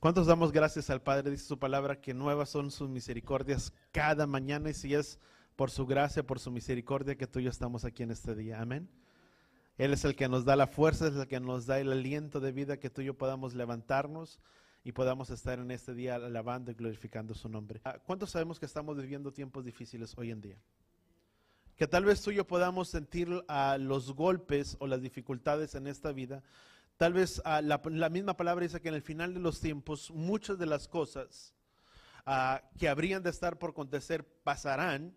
¿Cuántos damos gracias al Padre? Dice su palabra que nuevas son sus misericordias cada mañana, y si es por su gracia, por su misericordia que tú y yo estamos aquí en este día. Amén. Él es el que nos da la fuerza, es el que nos da el aliento de vida, que tú y yo podamos levantarnos y podamos estar en este día alabando y glorificando su nombre. ¿Cuántos sabemos que estamos viviendo tiempos difíciles hoy en día? Que tal vez tú y yo podamos sentir los golpes o las dificultades en esta vida. Tal vez la misma palabra dice que en el final de los tiempos muchas de las cosas que habrían de estar por acontecer pasarán,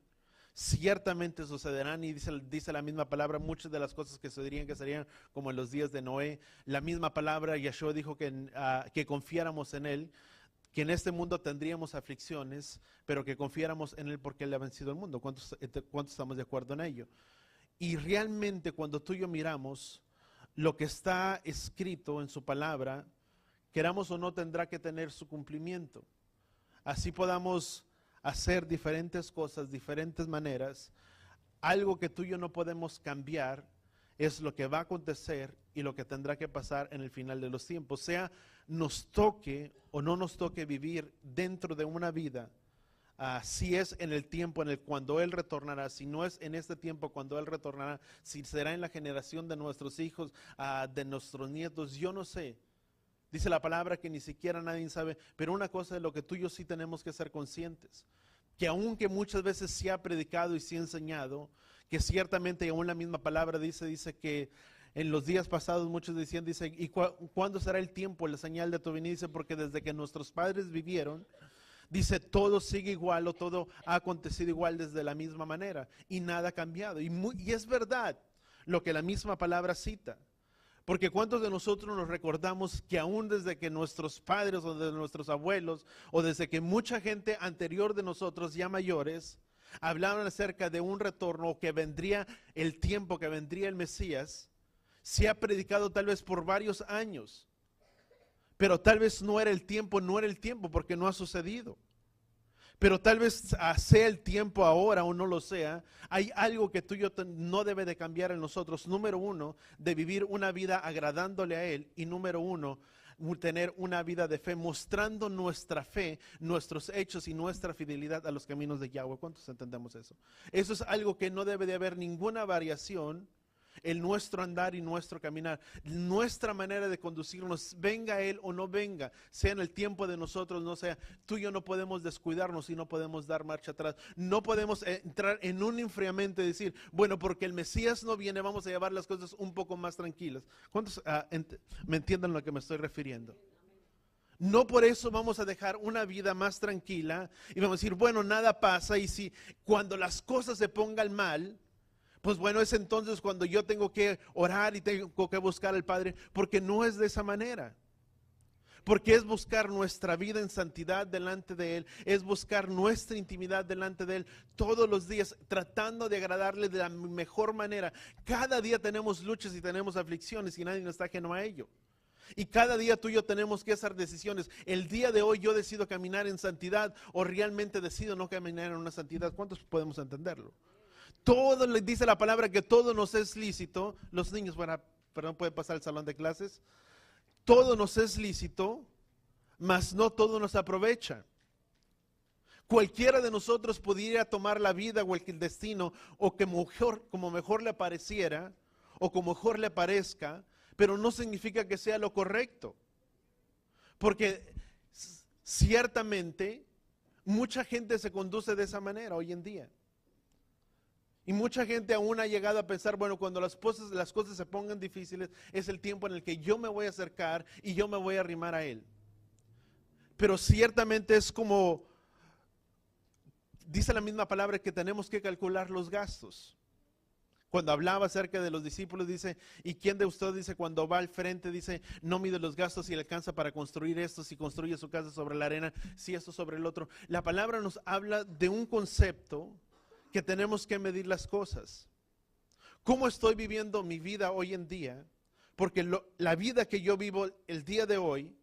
ciertamente sucederán, y dice la misma palabra, muchas de las cosas que serían como en los días de Noé. La misma palabra, Yeshua dijo que confiáramos en Él, que en este mundo tendríamos aflicciones, pero que confiáramos en Él porque Él ha vencido el mundo. ¿Cuántos estamos de acuerdo en ello? Y realmente cuando tú y yo miramos lo que está escrito en su palabra, queramos o no, tendrá que tener su cumplimiento. Así podamos hacer diferentes cosas, diferentes maneras. Algo que tú y yo no podemos cambiar es lo que va a acontecer y lo que tendrá que pasar en el final de los tiempos. Sea nos toque o no nos toque vivir dentro de una vida, si es en el tiempo en el cuando Él retornará, si no es en este tiempo cuando Él retornará, si será en la generación de nuestros hijos, de nuestros nietos, yo no sé. Dice la palabra que ni siquiera nadie sabe, pero una cosa de lo que tú y yo sí tenemos que ser conscientes, que aunque muchas veces se ha predicado y se ha enseñado, que ciertamente aún la misma palabra dice que en los días pasados muchos decían, ¿y cuándo será el tiempo, la señal de tu venida? Dice, porque desde que nuestros padres vivieron, dice, todo sigue igual o todo ha acontecido igual desde la misma manera y nada ha cambiado. Y es verdad lo que la misma palabra cita. Porque ¿cuántos de nosotros nos recordamos que aún desde que nuestros padres o de nuestros abuelos o desde que mucha gente anterior de nosotros, ya mayores, hablaban acerca de un retorno o que vendría el tiempo, que vendría el Mesías? Se ha predicado tal vez por varios años, pero tal vez no era el tiempo porque no ha sucedido. Pero tal vez sea el tiempo ahora o no lo sea. Hay algo que tú y yo no debe de cambiar en nosotros. Número uno, de vivir una vida agradándole a Él. Y número uno, tener una vida de fe, mostrando nuestra fe, nuestros hechos y nuestra fidelidad a los caminos de Yahweh. ¿Cuántos entendemos eso? Eso es algo que no debe de haber ninguna variación en nuestro andar y nuestro caminar, nuestra manera de conducirnos, venga Él o no venga, sea en el tiempo de nosotros, no sea. Tú y yo no podemos descuidarnos y no podemos dar marcha atrás. No podemos entrar en un enfriamiento y decir, bueno, porque el Mesías no viene, vamos a llevar las cosas un poco más tranquilas. ¿Cuántos me entienden a lo que me estoy refiriendo? No por eso vamos a dejar una vida más tranquila y vamos a decir, bueno, nada pasa, y si cuando las cosas se pongan mal, pues bueno, es entonces cuando yo tengo que orar y tengo que buscar al Padre, porque no es de esa manera. Porque es buscar nuestra vida en santidad delante de Él, es buscar nuestra intimidad delante de Él todos los días, tratando de agradarle de la mejor manera. Cada día tenemos luchas y tenemos aflicciones y nadie nos está ajeno a ello. Y cada día tú y yo tenemos que hacer decisiones. El día de hoy yo decido caminar en santidad o realmente decido no caminar en una santidad. ¿Cuántos podemos entenderlo? Todo le dice la palabra que todo nos es lícito. Los niños, perdón, puede pasar al salón de clases. Todo nos es lícito, mas no todo nos aprovecha. Cualquiera de nosotros pudiera tomar la vida o el destino, o que como mejor le pareciera, o como mejor le parezca, pero no significa que sea lo correcto. Porque ciertamente mucha gente se conduce de esa manera hoy en día. Y mucha gente aún ha llegado a pensar, bueno, cuando las cosas se pongan difíciles, es el tiempo en el que yo me voy a acercar y yo me voy a arrimar a Él. Pero ciertamente es como, dice la misma palabra, que tenemos que calcular los gastos. Cuando hablaba acerca de los discípulos, dice, ¿y quién de ustedes, dice, cuando va al frente, dice, no mide los gastos y le alcanza para construir esto, si construye su casa sobre la arena, si esto sobre el otro? La palabra nos habla de un concepto que tenemos que medir las cosas. ¿Cómo estoy viviendo mi vida hoy en día? Porque la vida que yo vivo el día de hoy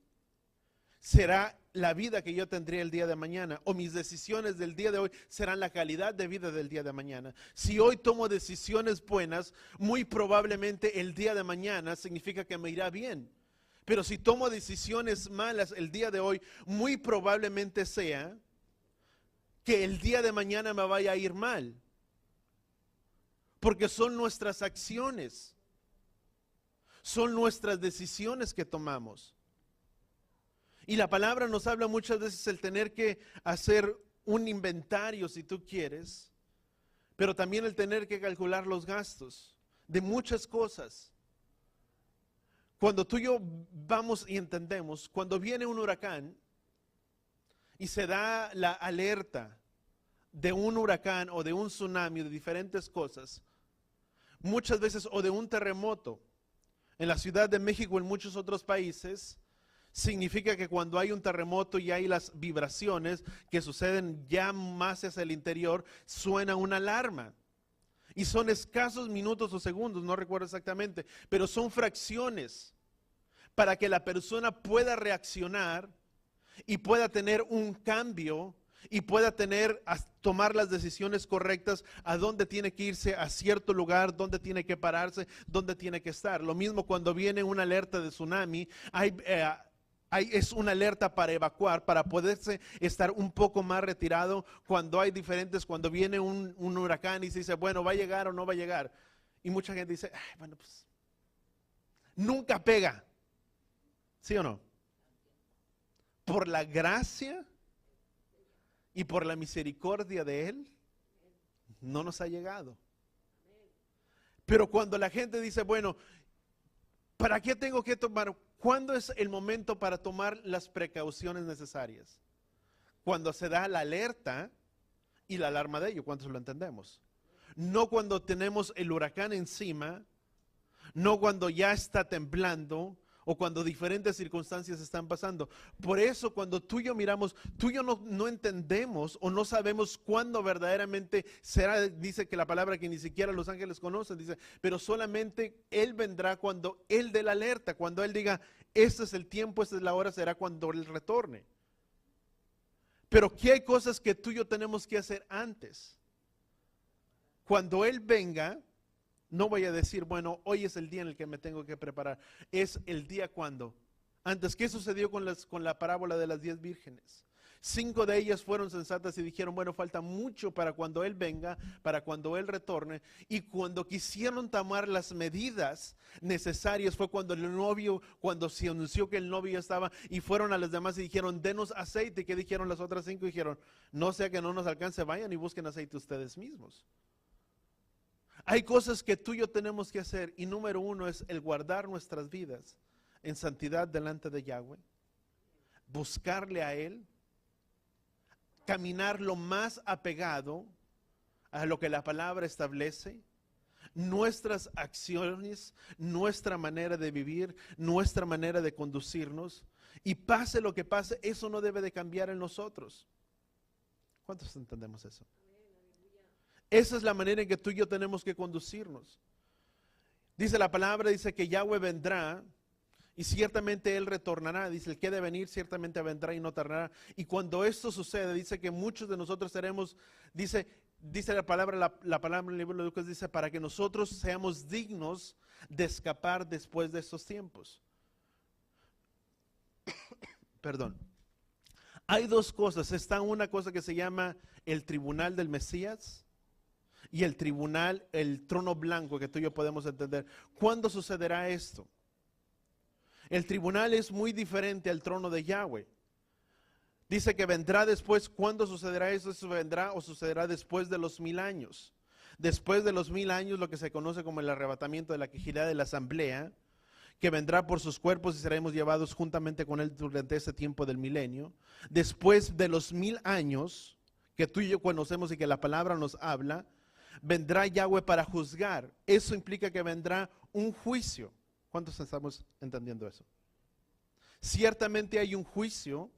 será la vida que yo tendré el día de mañana, o mis decisiones del día de hoy serán la calidad de vida del día de mañana. Si hoy tomo decisiones buenas, muy probablemente el día de mañana significa que me irá bien. Pero si tomo decisiones malas el día de hoy, muy probablemente sea que el día de mañana me vaya a ir mal. Porque son nuestras acciones, son nuestras decisiones que tomamos. Y la palabra nos habla muchas veces el tener que hacer un inventario, si tú quieres, pero también el tener que calcular los gastos de muchas cosas. Cuando tú y yo vamos y entendemos, cuando viene un huracán y se da la alerta de un huracán o de un tsunami o de diferentes cosas, muchas veces, o de un terremoto, en la Ciudad de México o en muchos otros países, significa que cuando hay un terremoto y hay las vibraciones que suceden ya más hacia el interior, suena una alarma. Y son escasos minutos o segundos, no recuerdo exactamente, pero son fracciones para que la persona pueda reaccionar y pueda tener un cambio y pueda tomar las decisiones correctas a dónde tiene que irse, a cierto lugar, dónde tiene que pararse, dónde tiene que estar. Lo mismo cuando viene una alerta de tsunami, es una alerta para evacuar, para poderse estar un poco más retirado cuando cuando viene un huracán y se dice, bueno, ¿va a llegar o no va a llegar? Y mucha gente dice, ay, bueno, pues nunca pega. ¿Sí o no? Por la gracia y por la misericordia de Él, no nos ha llegado. Pero cuando la gente dice, bueno, ¿para qué tengo que tomar? ¿Cuándo es el momento para tomar las precauciones necesarias? Cuando se da la alerta y la alarma de ello, ¿cuántos lo entendemos? No cuando tenemos el huracán encima, no cuando ya está temblando, o cuando diferentes circunstancias están pasando. Por eso cuando tú y yo miramos, tú y yo no entendemos o no sabemos cuándo verdaderamente será. Dice que la palabra que ni siquiera los ángeles conocen, dice, pero solamente Él vendrá cuando Él dé la alerta, cuando Él diga, este es el tiempo, esta es la hora, será cuando Él retorne. Pero ¿qué hay cosas que tú y yo tenemos que hacer antes? Cuando Él venga, no voy a decir, bueno, hoy es el día en el que me tengo que preparar. Es el día cuando. Antes, ¿qué sucedió con la parábola de las 10 vírgenes? 5 de ellas fueron sensatas y dijeron, bueno, falta mucho para cuando Él venga, para cuando Él retorne. Y cuando quisieron tomar las medidas necesarias fue cuando se anunció que el novio estaba, y fueron a las demás y dijeron, denos aceite. ¿Y qué dijeron las otras 5? Dijeron, no sea que no nos alcance, vayan y busquen aceite ustedes mismos. Hay cosas que tú y yo tenemos que hacer, y número 1 es el guardar nuestras vidas en santidad delante de Yahweh, buscarle a Él, caminar lo más apegado a lo que la palabra establece, nuestras acciones, nuestra manera de vivir, nuestra manera de conducirnos, y pase lo que pase, eso no debe de cambiar en nosotros. ¿Cuántos entendemos eso? Esa es la manera en que tú y yo tenemos que conducirnos. Dice la palabra, dice que Yahweh vendrá y ciertamente Él retornará. Dice, el que ha de venir ciertamente vendrá y no tardará. Y cuando esto sucede, dice que muchos de nosotros seremos, dice la palabra en el libro de Lucas, dice, para que nosotros seamos dignos de escapar después de estos tiempos. Perdón. Hay dos cosas. Está una cosa que se llama el tribunal del Mesías, y el tribunal, el trono blanco, que tú y yo podemos entender. ¿Cuándo sucederá esto? El tribunal es muy diferente al trono de Yahweh. Dice que vendrá después. ¿Cuándo sucederá eso? Eso vendrá o sucederá después de los 1000 años. Después de los 1000 años, lo que se conoce como el arrebatamiento de la quejidad de la asamblea, que vendrá por sus cuerpos y seremos llevados juntamente con Él durante ese tiempo del milenio. Después de los 1000 años, que tú y yo conocemos y que la palabra nos habla, vendrá Yahweh para juzgar. Eso implica que vendrá un juicio. ¿Cuántos estamos entendiendo eso? Ciertamente hay un juicio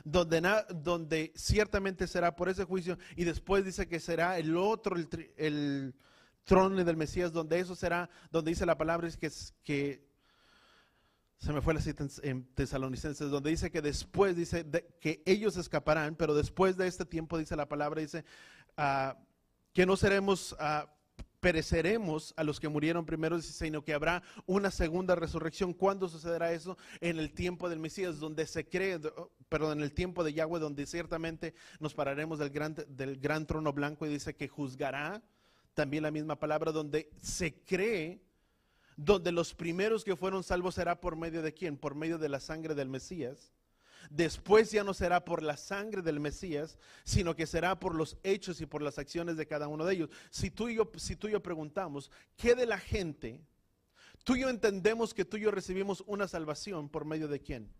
donde ciertamente será por ese juicio, y después dice que será el otro, el trono del Mesías, donde eso será, donde dice la palabra, es que se me fue la cita en Tesalonicenses, donde dice que después, dice que ellos escaparán, pero después de este tiempo, dice la palabra, dice que no seremos pereceremos a los que murieron primero, sino que habrá una segunda resurrección. ¿Cuándo sucederá eso? En el tiempo del Mesías, donde se cree, perdón, en el tiempo de Yahweh, donde ciertamente nos pararemos del gran trono blanco, y dice que juzgará, también la misma palabra, donde se cree, donde los primeros que fueron salvos será por medio de ¿quién? Por medio de la sangre del Mesías. Después ya no será por la sangre del Mesías, sino que será por los hechos y por las acciones de cada uno de ellos. Si tú y yo preguntamos, ¿qué de la gente? Tú y yo entendemos que tú y yo recibimos una salvación por medio de ¿quién?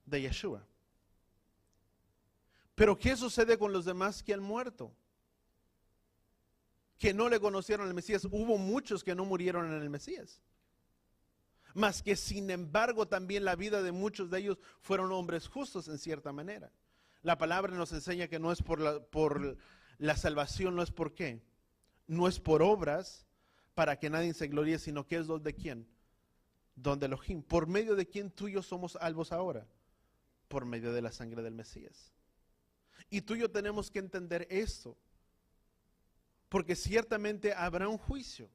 De Yeshua. Pero ¿qué sucede con los demás que han muerto? Que no le conocieron al Mesías. Hubo muchos que no murieron en el Mesías. Mas que sin embargo también la vida de muchos de ellos fueron hombres justos en cierta manera. La palabra nos enseña que no es por la salvación, no es por qué. No es por obras para que nadie se gloríe, sino que es don de quién. Don de Elohim. ¿Por medio de quién tú y yo somos salvos ahora? Por medio de la sangre del Mesías. Y tú y yo tenemos que entender esto. Porque ciertamente habrá un juicio.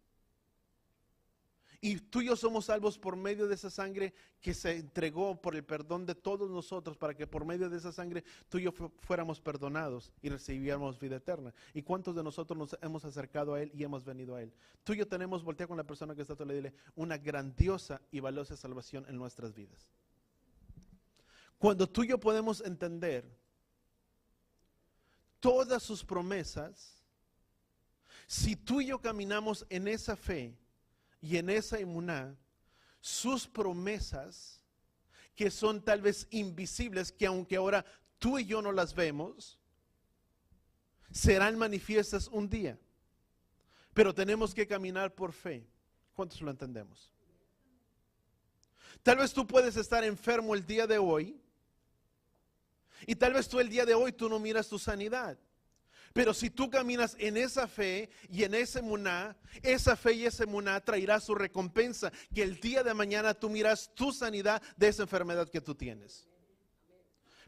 Y tú y yo somos salvos por medio de esa sangre que se entregó por el perdón de todos nosotros, para que por medio de esa sangre tú y yo fuéramos perdonados y recibiéramos vida eterna. ¿Y cuántos de nosotros nos hemos acercado a Él y hemos venido a Él? Tú y yo tenemos, voltea con la persona que está a tu lado y dile, una grandiosa y valiosa salvación en nuestras vidas. Cuando tú y yo podemos entender todas sus promesas, si tú y yo caminamos en esa fe y en esa emuná, sus promesas, que son tal vez invisibles, que aunque ahora tú y yo no las vemos, serán manifiestas un día. Pero tenemos que caminar por fe. ¿Cuántos lo entendemos? Tal vez tú puedes estar enfermo el día de hoy, y tal vez tú el día de hoy tú no miras tu sanidad. Pero si tú caminas en esa fe y en ese emuná, esa fe y ese emuná traerá su recompensa, que el día de mañana tú miras tu sanidad de esa enfermedad que tú tienes.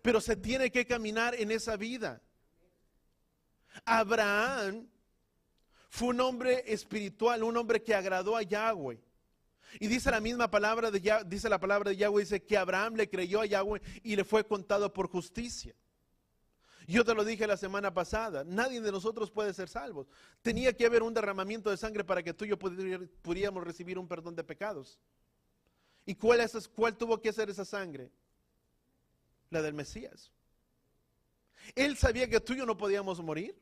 Pero se tiene que caminar en esa vida. Abraham fue un hombre espiritual, un hombre que agradó a Yahweh. Y dice la misma palabra dice la palabra de Yahweh, dice que Abraham le creyó a Yahweh y le fue contado por justicia. Yo te lo dije la semana pasada, nadie de nosotros puede ser salvos. Tenía que haber un derramamiento de sangre para que tú y yo pudiéramos recibir un perdón de pecados. ¿Y cuál tuvo que ser esa sangre? La del Mesías. Él sabía que tú y yo no podíamos morir.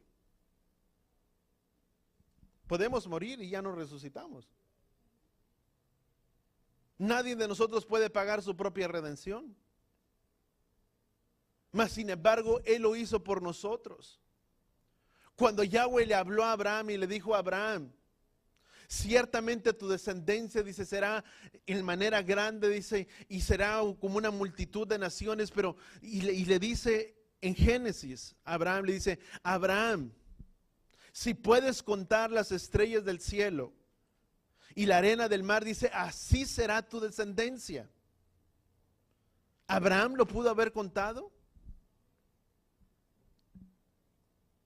Podemos morir y ya no resucitamos. Nadie de nosotros puede pagar su propia redención. Mas sin embargo, Él lo hizo por nosotros. Cuando Yahweh le habló a Abraham y le dijo a Abraham, ciertamente tu descendencia, dice, será en manera grande, dice, y será como una multitud de naciones, y le dice en Génesis, Abraham le dice, Abraham, si puedes contar las estrellas del cielo y la arena del mar, dice, así será tu descendencia. ¿Abraham lo pudo haber contado?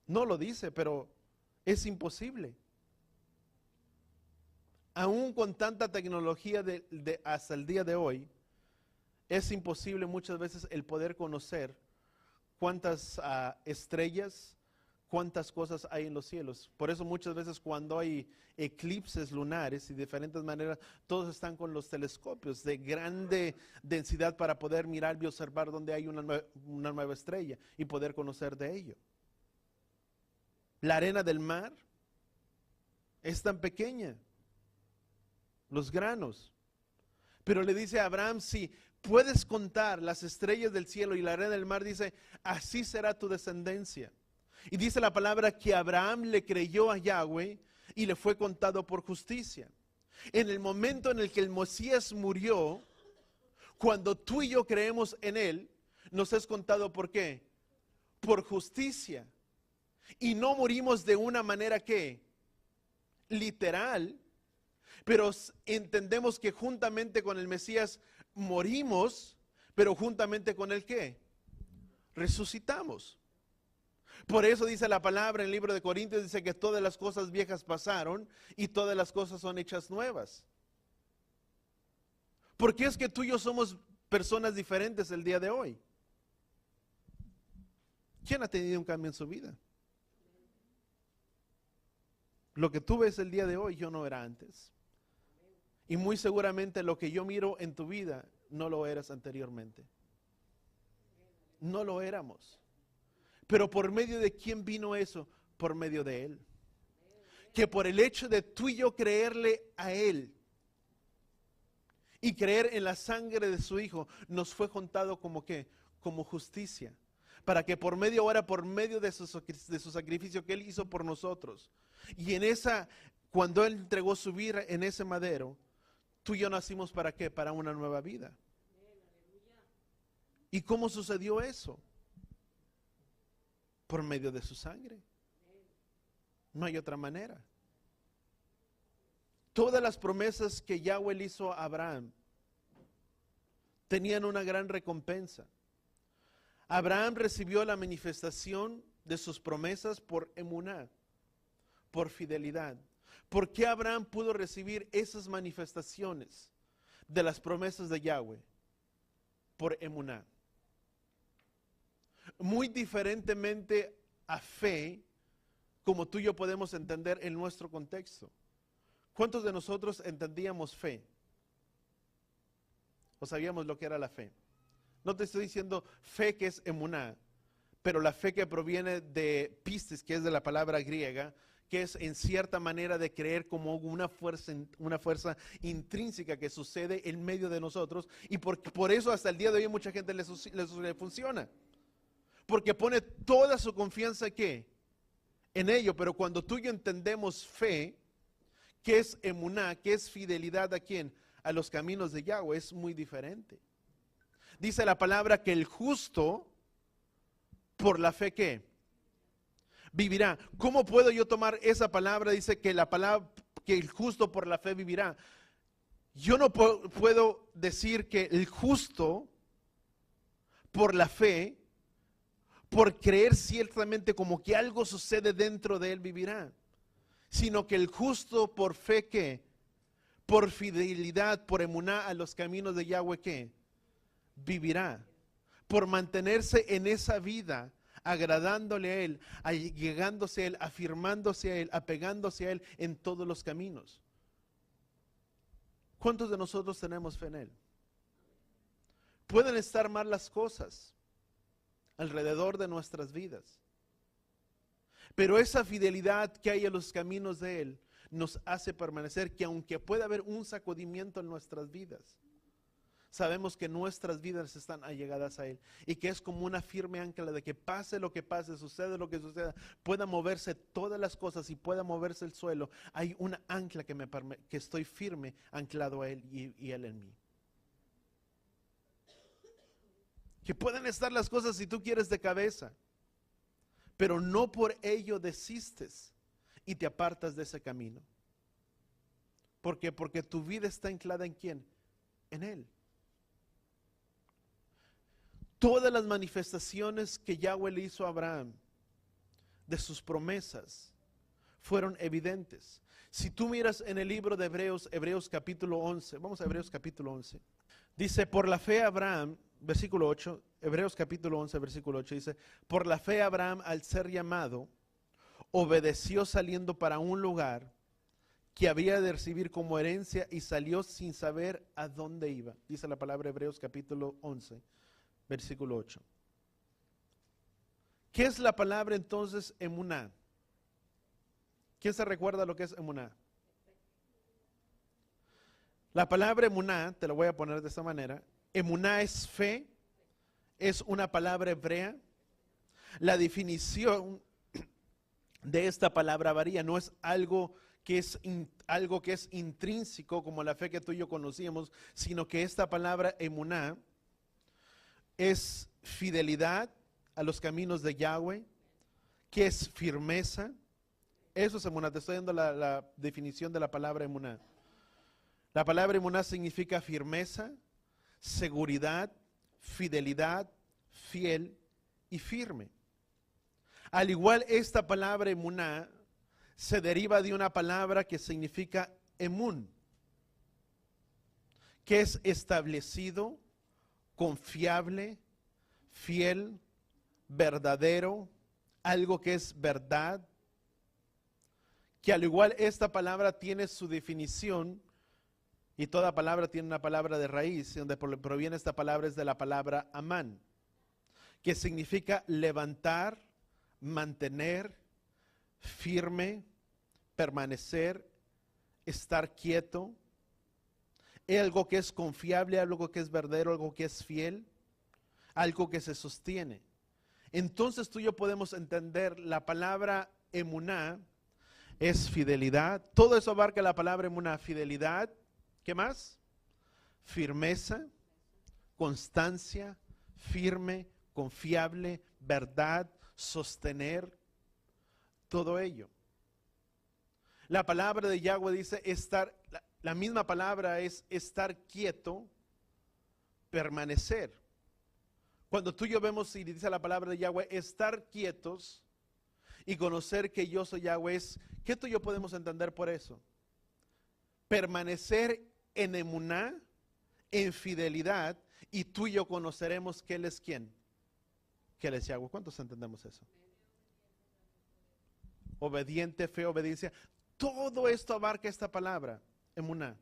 No lo dice, pero es imposible. Aún con tanta tecnología hasta el día de hoy, es imposible muchas veces el poder conocer cuántas estrellas, cuántas cosas hay en los cielos. Por eso muchas veces cuando hay eclipses lunares y de diferentes maneras, todos están con los telescopios de grande densidad para poder mirar y observar dónde hay una nueva estrella y poder conocer de ello. La arena del mar es tan pequeña, los granos. Pero le dice a Abraham, si puedes contar las estrellas del cielo y la arena del mar, dice, así será tu descendencia. Y dice la palabra que Abraham le creyó a Yahweh y le fue contado por justicia. En el momento en el que el Mesías murió, cuando tú y yo creemos en Él, nos es contado ¿por qué? Por justicia. Y no morimos de una manera que literal, pero entendemos que juntamente con el Mesías morimos, pero juntamente con el ¿qué? Resucitamos. Por eso dice la palabra en el libro de Corintios, dice que todas las cosas viejas pasaron y todas las cosas son hechas nuevas. ¿Por qué es que tú y yo somos personas diferentes el día de hoy? ¿Quién ha tenido un cambio en su vida? Lo que tú ves el día de hoy, yo no era antes. Y muy seguramente lo que yo miro en tu vida, no lo eras anteriormente. No lo éramos. Pero ¿por medio de quién vino eso? Por medio de Él. Que por el hecho de tú y yo creerle a Él y creer en la sangre de su Hijo, nos fue contado como ¿qué? Como justicia. Para que por medio de su sacrificio que Él hizo por nosotros. Y cuando Él entregó su vida en ese madero, tú y yo nacimos ¿para qué? Para una nueva vida. ¿Y cómo sucedió eso? Por medio de su sangre. No hay otra manera. Todas las promesas que Yahweh le hizo a Abraham tenían una gran recompensa. Abraham recibió la manifestación de sus promesas por emuná, por fidelidad. ¿Por qué Abraham pudo recibir esas manifestaciones de las promesas de Yahweh? Por emuná. Muy diferentemente a fe, como tú y yo podemos entender en nuestro contexto. ¿Cuántos de nosotros entendíamos fe? ¿O sabíamos lo que era la fe? No te estoy diciendo fe que es emuná, pero la fe que proviene de pistis, que es de la palabra griega, que es en cierta manera de creer como una fuerza intrínseca que sucede en medio de nosotros, y por eso hasta el día de hoy mucha gente le funciona. Porque pone toda su confianza ¿qué? En ello. Pero cuando tú y yo entendemos fe, que es emuná, que es fidelidad ¿a quién? A los caminos de Yahweh, es muy diferente. Dice la palabra que el justo por la fe ¿qué? Vivirá. ¿Cómo puedo yo tomar esa palabra? Dice que la palabra que el justo por la fe vivirá. Yo no puedo decir que el justo por la fe, por creer ciertamente como que algo sucede dentro de él vivirá, sino que el justo por fe ¿qué? Por fidelidad, por emuná a los caminos de Yahweh ¿qué? Vivirá. Por mantenerse en esa vida, agradándole a Él, llegándose a Él, afirmándose a Él, apegándose a Él en todos los caminos. ¿Cuántos de nosotros tenemos fe en Él? Pueden estar mal las cosas alrededor de nuestras vidas, pero esa fidelidad que hay a los caminos de Él nos hace permanecer, que aunque pueda haber un sacudimiento en nuestras vidas, sabemos que nuestras vidas están allegadas a Él y que es como una firme ancla de que pase lo que pase, sucede lo que suceda, pueda moverse todas las cosas y pueda moverse el suelo. Hay una ancla que estoy firme, anclado a Él y Él en mí. Que pueden estar las cosas si tú quieres de cabeza, pero no por ello desistes y te apartas de ese camino. ¿Por qué? Porque tu vida está anclada ¿en quién? En Él. Todas las manifestaciones que Yahweh le hizo a Abraham de sus promesas fueron evidentes. Si tú miras en el libro de Hebreos capítulo 11, vamos a Hebreos capítulo 11. Dice, por la fe Abraham, versículo 8, Hebreos capítulo 11, versículo 8, dice, por la fe Abraham al ser llamado, obedeció saliendo para un lugar que había de recibir como herencia y salió sin saber a dónde iba. Dice la palabra Hebreos capítulo 11, versículo 8. ¿Qué es la palabra entonces emuná? ¿Quién se recuerda lo que es emuná? La palabra emuná, te lo voy a poner de esta manera. Emuná es fe, es una palabra hebrea. La definición de esta palabra varía, no es algo que es intrínseco como la fe que tú y yo conocíamos, sino que esta palabra emuná es fidelidad a los caminos de Yahweh, que es firmeza. Eso es emuná, te estoy dando la definición de la palabra emuná. La palabra emuná significa firmeza, seguridad, fidelidad, fiel y firme. Al igual, esta palabra emuná se deriva de una palabra que significa emun, que es establecido, confiable, fiel, verdadero, algo que es verdad. Que al igual esta palabra tiene su definición, y toda palabra tiene una palabra de raíz, y donde proviene esta palabra es de la palabra amán, que significa levantar, mantener, firme, permanecer, estar quieto, algo que es confiable, algo que es verdadero, algo que es fiel, algo que se sostiene. Entonces tú y yo podemos entender la palabra emuná es fidelidad. Todo eso abarca la palabra emuná, fidelidad. ¿Qué más? Firmeza, constancia, firme, confiable, verdad, sostener, todo ello. La palabra de Yahweh dice estar, la misma palabra es estar quieto, permanecer. Cuando tú y yo vemos y dice la palabra de Yahweh, estar quietos y conocer que yo soy Yahweh, ¿qué tú y yo podemos entender por eso? Permanecer en emuná, en fidelidad, y tú y yo conoceremos que Él es quién, que Él es Yahweh. ¿Cuántos entendemos eso? Obediente, fe, obediencia. Todo esto abarca esta palabra, emuná.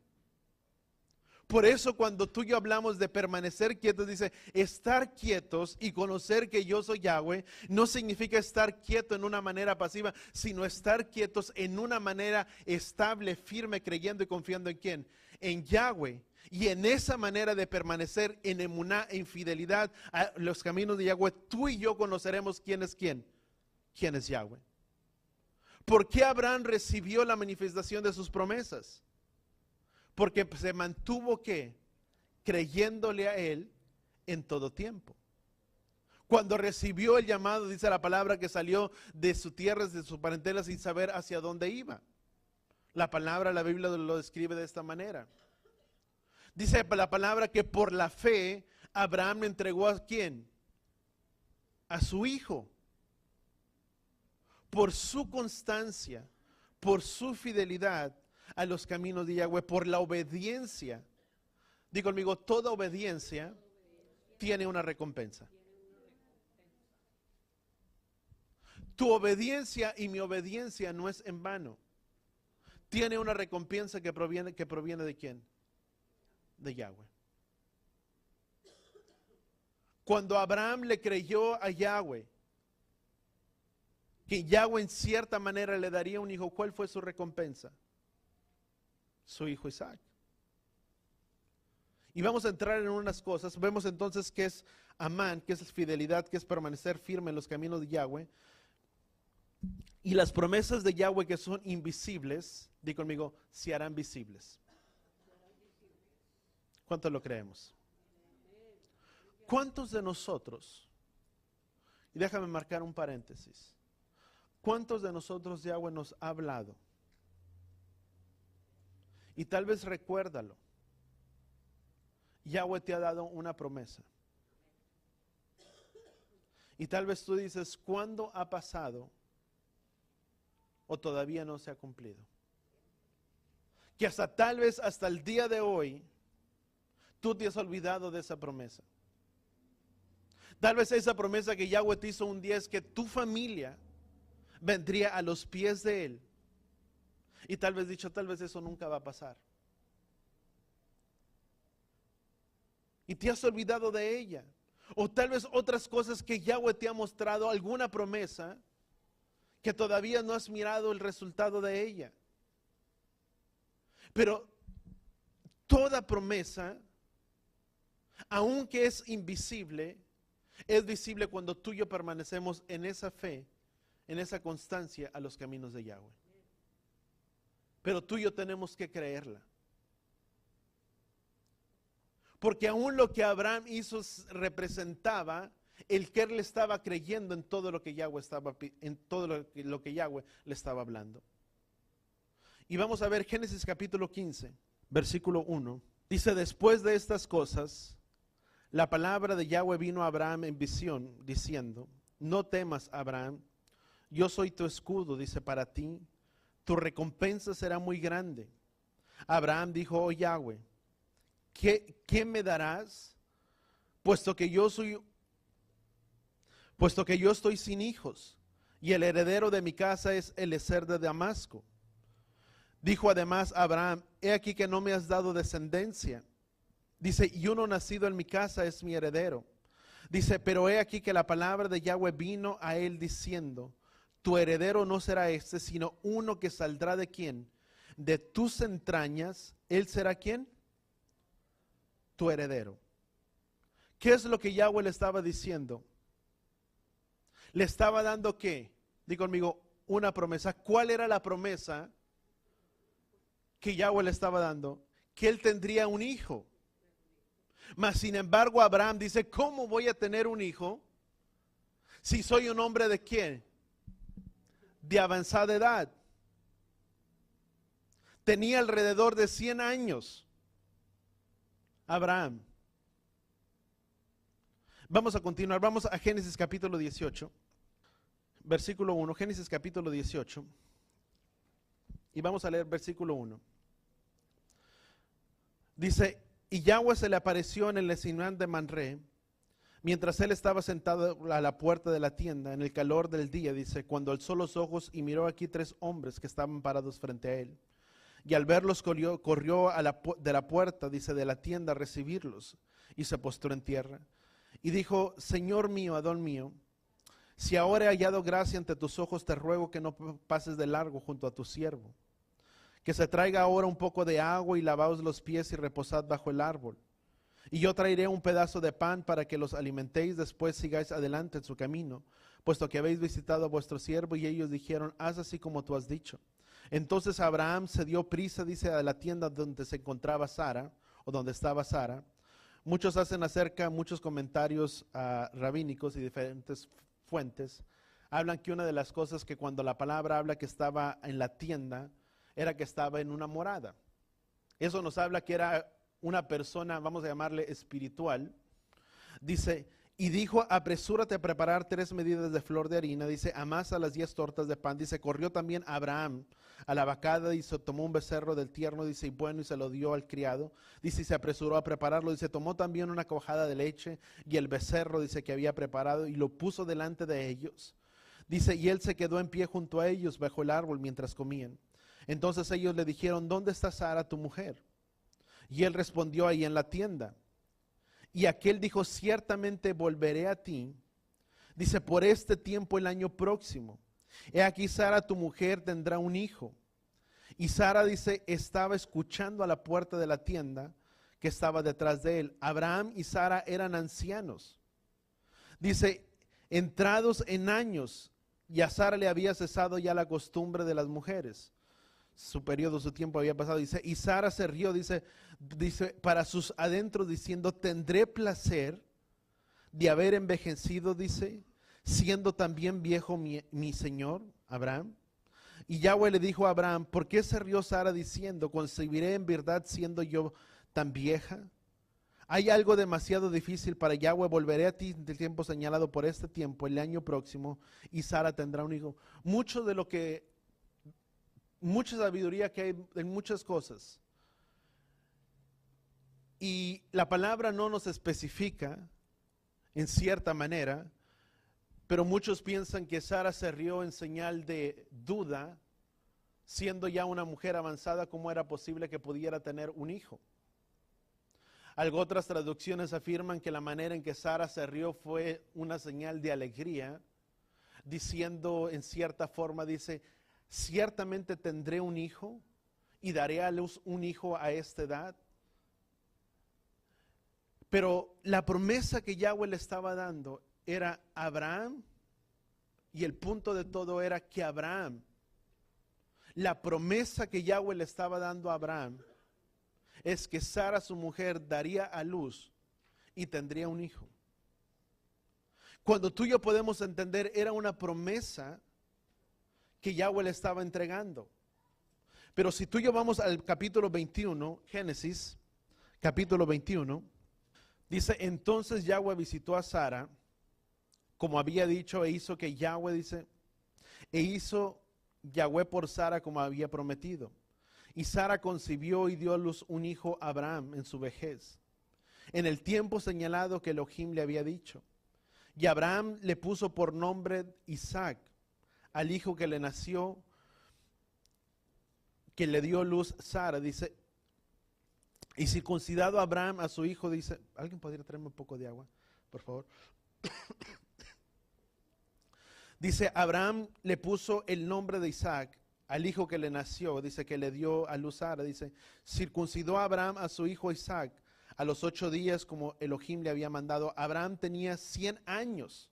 Por eso cuando tú y yo hablamos de permanecer quietos, dice estar quietos y conocer que yo soy Yahweh, no significa estar quieto en una manera pasiva, sino estar quietos en una manera estable, firme, creyendo y confiando en quién, en Yahweh. Y en esa manera de permanecer en emuná, en fidelidad a los caminos de Yahweh, tú y yo conoceremos quién es quién es Yahweh. ¿Por qué Abraham recibió la manifestación de sus promesas? Porque se mantuvo ¿qué? Creyéndole a Él en todo tiempo. Cuando recibió el llamado, dice la palabra que salió de su tierra, de su parentela, sin saber hacia dónde iba. La palabra, la Biblia lo describe de esta manera. Dice la palabra que por la fe Abraham le entregó ¿a quién? A su hijo. Por su constancia, por su fidelidad a los caminos de Yahweh, por la obediencia. Digo conmigo, toda obediencia tiene una recompensa. Tu obediencia y mi obediencia no es en vano. Tiene una recompensa que proviene de quién? De Yahweh. Cuando Abraham le creyó a Yahweh, que Yahweh en cierta manera le daría un hijo, ¿cuál fue su recompensa? Su hijo Isaac. Y vamos a entrar en unas cosas. Vemos entonces que es amán, que es fidelidad, que es permanecer firme en los caminos de Yahweh. Y las promesas de Yahweh que son invisibles, di conmigo, se harán visibles. ¿Cuántos lo creemos? ¿Cuántos de nosotros, y déjame marcar un paréntesis, cuántos de nosotros Yahweh nos ha hablado? Y tal vez recuérdalo. Yahweh te ha dado una promesa. Y tal vez tú dices, ¿cuándo ha pasado? O todavía no se ha cumplido. Que tal vez hasta el día de hoy, tú te has olvidado de esa promesa. Tal vez esa promesa que Yahweh te hizo un día es que tu familia vendría a los pies de Él. Y tal vez dicho, tal vez eso nunca va a pasar. Y te has olvidado de ella. O tal vez otras cosas que Yahweh te ha mostrado, alguna promesa que todavía no has mirado el resultado de ella. Pero toda promesa, aunque es invisible, es visible cuando tú y yo permanecemos en esa fe, en esa constancia a los caminos de Yahweh. Pero tú y yo tenemos que creerla. Porque aún lo que Abraham hizo representaba el que él le estaba creyendo en todo lo que Yahweh lo que Yahweh le estaba hablando. Y vamos a ver Génesis capítulo 15, versículo 1. Dice, después de estas cosas, la palabra de Yahweh vino a Abraham en visión, diciendo, no temas, Abraham, yo soy tu escudo, dice, para ti, tu recompensa será muy grande. Abraham dijo, oh Yahweh, ¿qué me darás? Puesto que yo estoy sin hijos, y el heredero de mi casa es Eliezer de Damasco. Dijo además Abraham, he aquí que no me has dado descendencia. Dice, y uno nacido en mi casa es mi heredero. Dice, pero he aquí que la palabra de Yahweh vino a él diciendo, tu heredero no será este, sino uno que saldrá de quién, de tus entrañas, él será quién, tu heredero. ¿Qué es lo que Yahweh le estaba diciendo? Le estaba dando ¿qué? Diga conmigo, una promesa. ¿Cuál era la promesa que Yahweh le estaba dando? Que él tendría un hijo. Mas sin embargo Abraham dice, ¿cómo voy a tener un hijo si soy un hombre de quién? De avanzada edad. Tenía alrededor de 100 años. Abraham. Vamos a continuar, vamos a Génesis capítulo 18, versículo 1, Génesis capítulo 18, y vamos a leer versículo 1. Dice, y Yahweh se le apareció en el encinar de Manré, mientras él estaba sentado a la puerta de la tienda, en el calor del día, dice, cuando alzó los ojos y miró aquí 3 hombres que estaban parados frente a él. Y al verlos corrió de la puerta, dice, de la tienda a recibirlos, y se postró en tierra. Y dijo, Señor mío, Adón mío, si ahora he hallado gracia ante tus ojos, te ruego que no pases de largo junto a tu siervo. Que se traiga ahora un poco de agua y lavaos los pies y reposad bajo el árbol. Y yo traeré un pedazo de pan para que los alimentéis, después sigáis adelante en su camino, puesto que habéis visitado a vuestro siervo. Y ellos dijeron, haz así como tú has dicho. Entonces Abraham se dio prisa, dice, a la tienda donde se encontraba Sara, o donde estaba Sara. Muchos hacen muchos comentarios rabínicos y diferentes fuentes. Hablan que una de las cosas que cuando la palabra habla que estaba en la tienda, era que estaba en una morada. Eso nos habla que era una persona, vamos a llamarle espiritual. Dice, y dijo, apresúrate a preparar 3 medidas de flor de harina. Dice, amasa las 10 tortas de pan. Dice, corrió también Abraham a la vacada, dice, tomó un becerro del tierno, dice, y bueno, y se lo dio al criado. Dice, y se apresuró a prepararlo. Dice, tomó también una cuajada de leche y el becerro, dice, que había preparado, y lo puso delante de ellos. Dice, y él se quedó en pie junto a ellos bajo el árbol mientras comían. Entonces ellos le dijeron, ¿dónde está Sara tu mujer? Y él respondió, ahí en la tienda. Y aquel dijo, ciertamente volveré a ti, dice, por este tiempo el año próximo. He aquí Sara tu mujer tendrá un hijo. Y Sara, dice, estaba escuchando a la puerta de la tienda que estaba detrás de él. Abraham y Sara eran ancianos. Dice, entrados en años, y a Sara le había cesado ya la costumbre de las mujeres. Su periodo, su tiempo había pasado. Dice, y Sara se rió, dice para sus adentros diciendo, tendré placer de haber envejecido, dice, siendo también viejo mi señor Abraham. Y Yahweh le dijo a Abraham, ¿por qué se rió Sara diciendo, concebiré en verdad siendo yo tan vieja? Hay algo demasiado difícil para Yahweh, volveré a ti en el tiempo señalado por este tiempo, el año próximo, y Sara tendrá un hijo. Mucha sabiduría que hay en muchas cosas. Y la palabra no nos especifica en cierta manera, pero muchos piensan que Sara se rió en señal de duda, siendo ya una mujer avanzada, ¿cómo era posible que pudiera tener un hijo? Otras traducciones afirman que la manera en que Sara se rió fue una señal de alegría, diciendo en cierta forma, dice, ciertamente tendré un hijo y daré a luz un hijo a esta edad. Pero la promesa que Yahweh le estaba dando era Abraham, y el punto de todo era que Abraham, la promesa que Yahweh le estaba dando a Abraham es que Sara, su mujer, daría a luz y tendría un hijo. Cuando tú y yo podemos entender, era una promesa que Yahweh le estaba entregando. Pero si tú y yo vamos al capítulo 21, Génesis, capítulo 21, dice, entonces Yahweh visitó a Sara, como había dicho, e hizo que Yahweh, dice, E hizo Yahweh por Sara como había prometido. Y Sara concibió y dio a luz un hijo a Abraham en su vejez, en el tiempo señalado que Elohim le había dicho. Y Abraham le puso por nombre Isaac al hijo que le nació, que le dio luz Sara. Dice, y circuncidado Abraham a su hijo, dice, ¿alguien podría traerme un poco de agua, por favor? Dice, Abraham le puso el nombre de Isaac al hijo que le nació, dice que le dio a luz Sara. Dice, circuncidó Abraham a su hijo Isaac a los 8 días como Elohim le había mandado. Abraham tenía 100 años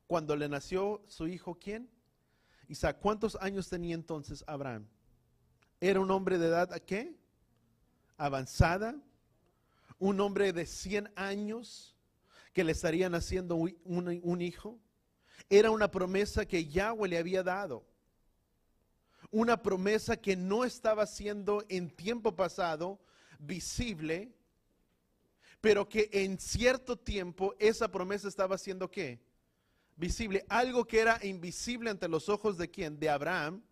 cuando le nació su hijo, ¿quién? Isaac. ¿Cuántos años tenía entonces Abraham? Era un hombre de edad, ¿qué? Avanzada, un hombre de 100 años que le estaría naciendo un hijo. Era una promesa que Yahweh le había dado, una promesa que no estaba siendo en tiempo pasado visible, pero que en cierto tiempo esa promesa estaba siendo ¿qué? Visible. Algo que era invisible ante los ojos de ¿quién? De Abraham.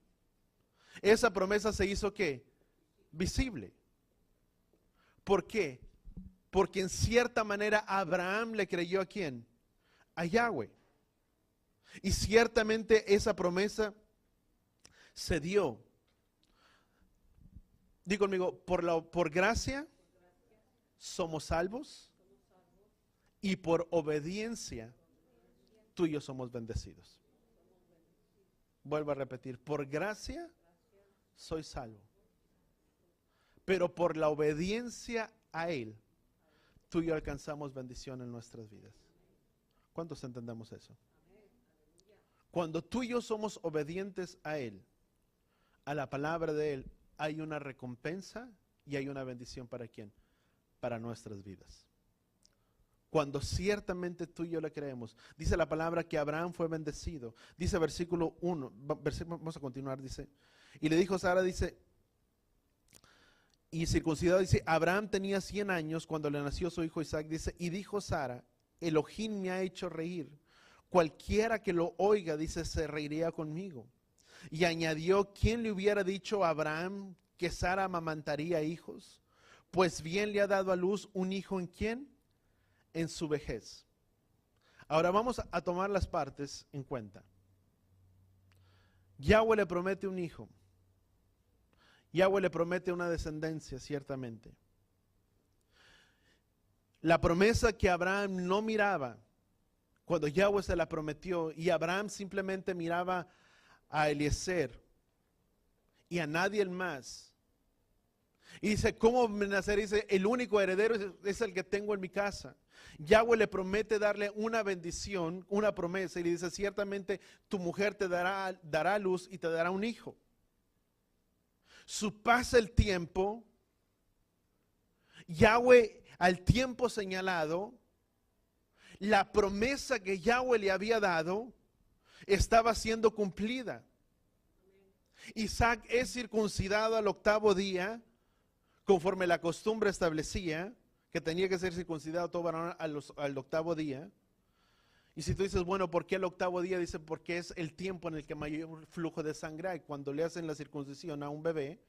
Esa promesa se hizo ¿qué? Visible. ¿Por qué? Porque en cierta manera Abraham le creyó ¿a quién? A Yahweh. Y ciertamente esa promesa se dio. Digo conmigo, por gracia somos salvos y por obediencia tú y yo somos bendecidos. Vuelvo a repetir, por gracia soy salvo, pero por la obediencia a Él, tú y yo alcanzamos bendición en nuestras vidas. ¿Cuántos entendemos eso? Cuando tú y yo somos obedientes a Él, a la palabra de Él, hay una recompensa y hay una bendición ¿para quién? Para nuestras vidas. Cuando ciertamente tú y yo le creemos. Dice la palabra que Abraham fue bendecido. Dice versículo 1, vamos a continuar, dice. Y le dijo Sara, dice, y circuncidado, dice, Abraham tenía 100 años cuando le nació su hijo Isaac, dice, y dijo Sara, Elohim me ha hecho reír. Cualquiera que lo oiga, dice, se reiría conmigo. Y añadió, ¿quién le hubiera dicho a Abraham que Sara amamantaría hijos? Pues bien le ha dado a luz un hijo ¿en quién? En su vejez. Ahora vamos a tomar las partes en cuenta. Yahweh le promete un hijo. Yahweh le promete una descendencia, ciertamente. La promesa que Abraham no miraba, cuando Yahweh se la prometió, y Abraham simplemente miraba a Eliezer y a nadie más. Y dice, ¿cómo me naceré? Dice, el único heredero es el que tengo en mi casa. Yahweh le promete darle una bendición, una promesa, y le dice, ciertamente tu mujer te dará luz y te dará un hijo. Pasa el tiempo, Yahweh al tiempo señalado, la promesa que Yahweh le había dado estaba siendo cumplida. Isaac es circuncidado al 8º día, conforme la costumbre establecía, que tenía que ser circuncidado todo varón al 8º día. Y si tú dices, bueno, ¿por qué el 8º día? Dice, porque es el tiempo en el que mayor flujo de sangre hay. Cuando le hacen la circuncisión a un bebé,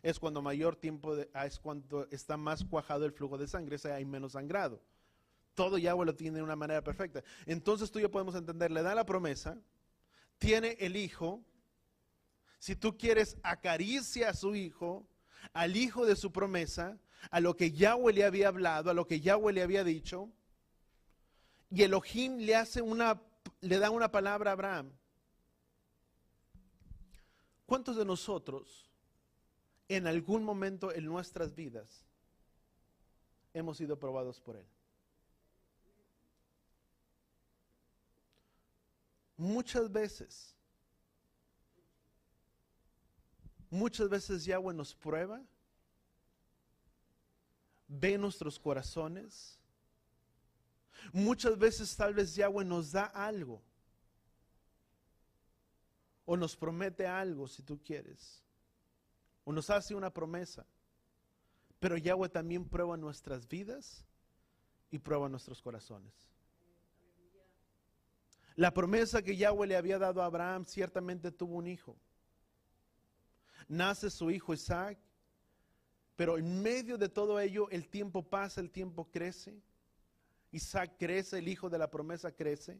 es cuando mayor tiempo, es cuando está más cuajado el flujo de sangre, o sea, hay menos sangrado. Todo Yahweh lo tiene de una manera perfecta. Entonces tú y yo podemos entender, le da la promesa, tiene el hijo. Si tú quieres, acaricia a su hijo, al hijo de su promesa, a lo que Yahweh le había hablado, a lo que Yahweh le había dicho. Y Elohim le da una palabra a Abraham. ¿Cuántos de nosotros en algún momento en nuestras vidas hemos sido probados por Él? Muchas veces Yahweh nos prueba, ve nuestros corazones. Muchas veces tal vez Yahweh nos da algo o nos promete algo, si tú quieres, o nos hace una promesa, pero Yahweh también prueba nuestras vidas y prueba nuestros corazones. La promesa que Yahweh le había dado a Abraham ciertamente tuvo un hijo. Nace su hijo Isaac, pero en medio de todo ello el tiempo pasa, el tiempo crece. Isaac crece, el hijo de la promesa crece.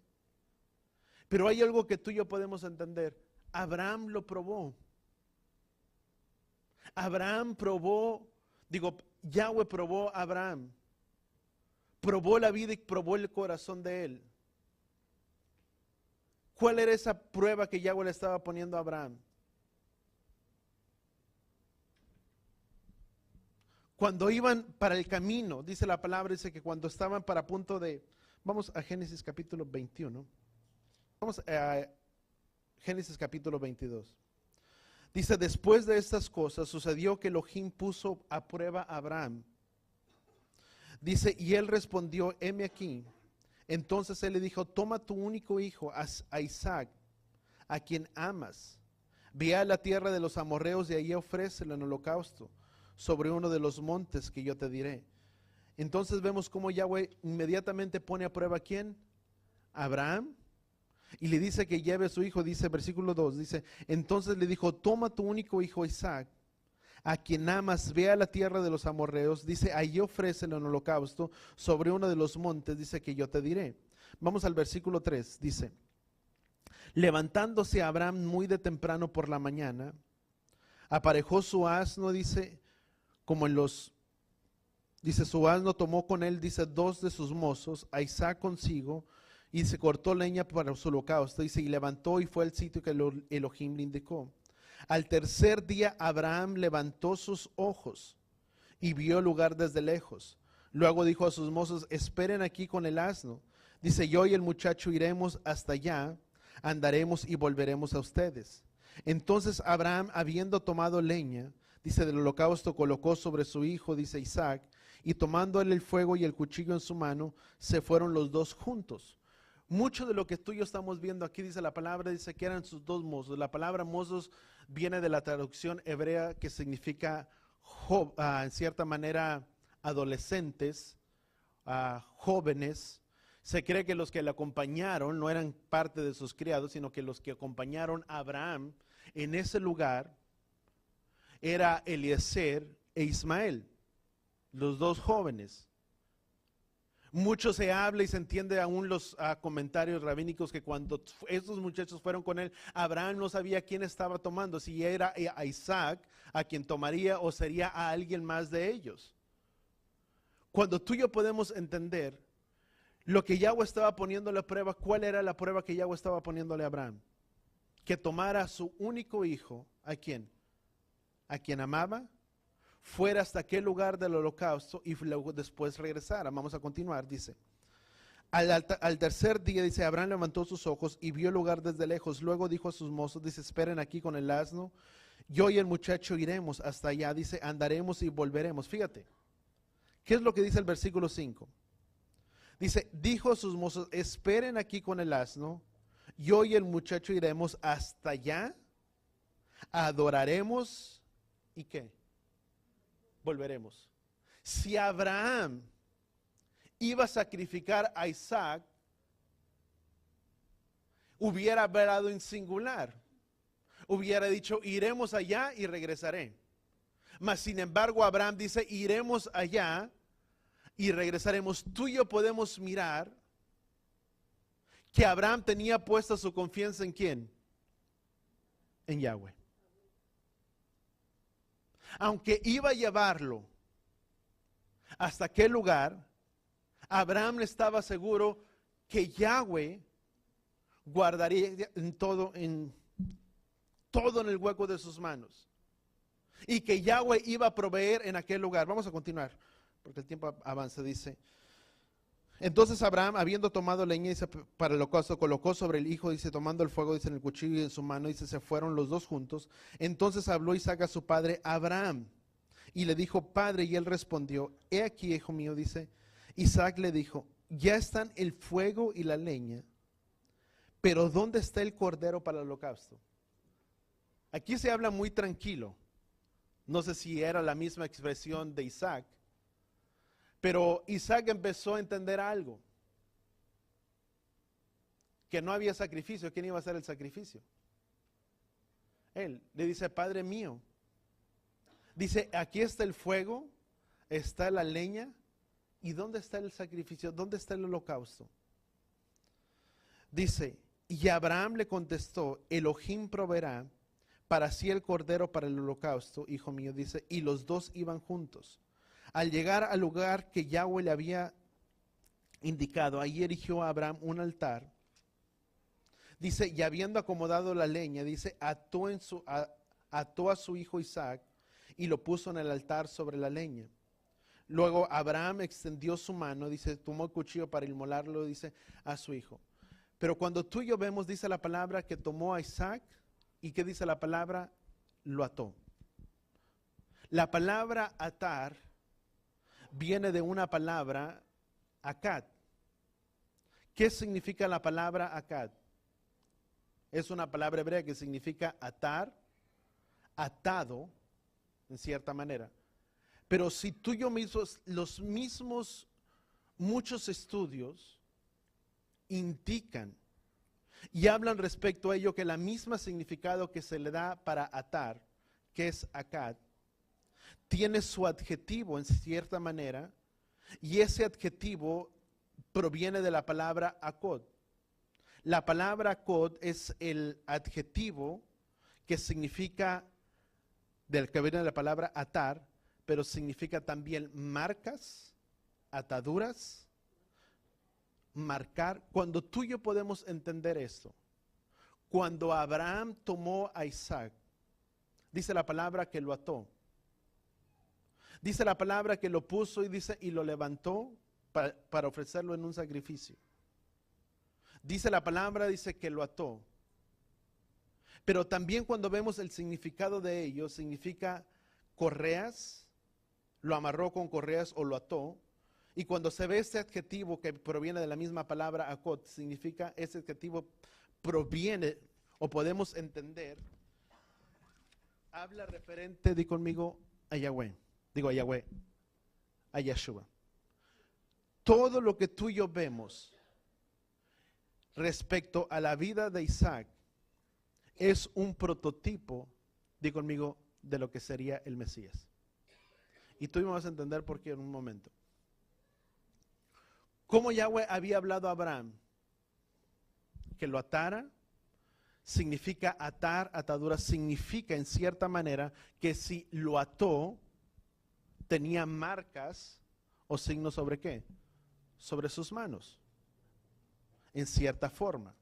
Pero hay algo que tú y yo podemos entender. Abraham lo probó. Abraham probó, Yahweh probó a Abraham. Probó la vida y probó el corazón de él. ¿Cuál era esa prueba que Yahweh le estaba poniendo a Abraham? Cuando iban para el camino, dice la palabra, dice que cuando estaban para punto de, vamos a Génesis capítulo 21, vamos a Génesis capítulo 22. Dice, después de estas cosas sucedió que Elohim puso a prueba a Abraham. Dice, y él respondió, heme aquí. Entonces él le dijo, toma tu único hijo, a Isaac, a quien amas. Ve a la tierra de los amorreos y allí ofrécelo en holocausto sobre uno de los montes que yo te diré. Entonces vemos cómo Yahweh inmediatamente pone a prueba a ¿quién? A Abraham. Y le dice que lleve a su hijo, dice versículo 2, dice, entonces le dijo, toma tu único hijo Isaac, a quien amas, ve a la tierra de los amorreos, dice, allí ofrécelo en holocausto sobre uno de los montes, dice que yo te diré. Vamos al versículo 3, dice, levantándose Abraham muy de temprano por la mañana, aparejó su asno, dice, su asno tomó con él, dice, 2 de sus mozos, a Isaac consigo, y se cortó leña para su holocausto, dice, y levantó y fue al sitio que Elohim le indicó. Al tercer día Abraham levantó sus ojos y vio el lugar desde lejos. Luego dijo a sus mozos, esperen aquí con el asno. Dice, yo y el muchacho iremos hasta allá, andaremos y volveremos a ustedes. Entonces Abraham, habiendo tomado leña, dice, del holocausto, colocó sobre su hijo, dice Isaac, y tomando él el fuego y el cuchillo en su mano, se fueron los dos juntos. Mucho de lo que tú y yo estamos viendo aquí, dice la palabra, dice que eran sus 2 mozos. La palabra mozos viene de la traducción hebrea que significa, en cierta manera, adolescentes, jóvenes. Se cree que los que le acompañaron no eran parte de sus criados, sino que los que acompañaron a Abraham en ese lugar era Eliezer e Ismael, los 2 jóvenes. Mucho se habla y se entiende aún los comentarios rabínicos que cuando estos muchachos fueron con él, Abraham no sabía quién estaba tomando, si era a Isaac a quien tomaría o sería a alguien más de ellos. Cuando tú y yo podemos entender lo que Yahweh estaba poniéndole a prueba, ¿cuál era la prueba que Yahweh estaba poniéndole a Abraham? Que tomara a su único hijo, ¿a quién? A quien amaba, fuera hasta aquel lugar del holocausto y luego después regresara. Vamos a continuar, dice. Al tercer día, dice, Abraham levantó sus ojos y vio el lugar desde lejos. Luego dijo a sus mozos, dice, esperen aquí con el asno. Yo y el muchacho iremos hasta allá, dice, andaremos y volveremos. Fíjate, ¿qué es lo que dice el versículo 5? Dice, dijo a sus mozos, esperen aquí con el asno. Yo y el muchacho iremos hasta allá, adoraremos y ¿qué? Volveremos. Si Abraham iba a sacrificar a Isaac, hubiera hablado en singular. Hubiera dicho, iremos allá y regresaré. Mas sin embargo, Abraham dice, iremos allá y regresaremos. Tú y yo podemos mirar que Abraham tenía puesta su confianza ¿en quién? En Yahweh. Aunque iba a llevarlo hasta aquel lugar, Abraham estaba seguro que Yahweh guardaría todo en el hueco de sus manos y que Yahweh iba a proveer en aquel lugar. Vamos a continuar porque el tiempo avanza. Dice, entonces Abraham, habiendo tomado leña, dice, para el holocausto, colocó sobre el hijo, dice, tomando el fuego, dice, en el cuchillo en su mano, dice, se fueron los dos juntos. Entonces habló Isaac a su padre Abraham y le dijo, padre, y él respondió, he aquí, hijo mío, dice. Isaac le dijo, ya están el fuego y la leña, pero ¿dónde está el cordero para el holocausto? Aquí se habla muy tranquilo. No sé si era la misma expresión de Isaac, pero Isaac empezó a entender algo. que no había sacrificio, ¿quién iba a hacer el sacrificio? Él le dice, Padre mío, dice, aquí está el fuego, está la leña, ¿y dónde está el sacrificio? ¿Dónde está el holocausto? Dice, y Abraham le contestó, Elohim proveerá para sí el cordero para el holocausto, hijo mío, dice, y los dos iban juntos. Al llegar al lugar que Yahweh le había indicado, ahí erigió a Abraham un altar. Dice, y habiendo acomodado la leña, dice, ató a su hijo Isaac y lo puso en el altar sobre la leña. Luego Abraham extendió su mano, dice, tomó el cuchillo para inmolarlo, dice, a su hijo. Pero cuando tú y yo vemos, dice la palabra que tomó a Isaac, ¿y qué dice la palabra? Lo ató. La palabra atar viene de una palabra, akad. ¿Qué significa la palabra akad? Es una palabra hebrea que significa atar, atado, en cierta manera. Pero si tú y yo mismos, los mismos, muchos estudios indican y hablan respecto a ello que la misma significado que se le da para atar, que es akad, tiene su adjetivo en cierta manera, y ese adjetivo proviene de la palabra akod. La palabra akod es el adjetivo que significa, del que viene de la palabra atar, pero significa también marcas, ataduras, marcar. Cuando tú y yo podemos entender esto, cuando Abraham tomó a Isaac, dice la palabra que lo ató. Dice la palabra que lo puso y dice y lo levantó para ofrecerlo en un sacrificio. Dice la palabra, dice que lo ató. Pero también cuando vemos el significado de ello, significa correas, lo amarró con correas o lo ató. Y cuando se ve este adjetivo que proviene de la misma palabra akot, significa, ese adjetivo proviene, o podemos entender, habla referente, di conmigo, a Yahweh. Digo a Yahweh, a Yeshua. Todo lo que tú y yo vemos respecto a la vida de Isaac es un prototipo, di conmigo, de lo que sería el Mesías. Y tú y me vas a entender por qué en un momento. Como Yahweh había hablado a Abraham, que lo atara, significa atar, atadura, significa en cierta manera que si lo ató, tenía marcas o signos sobre qué, sobre sus manos, en cierta forma.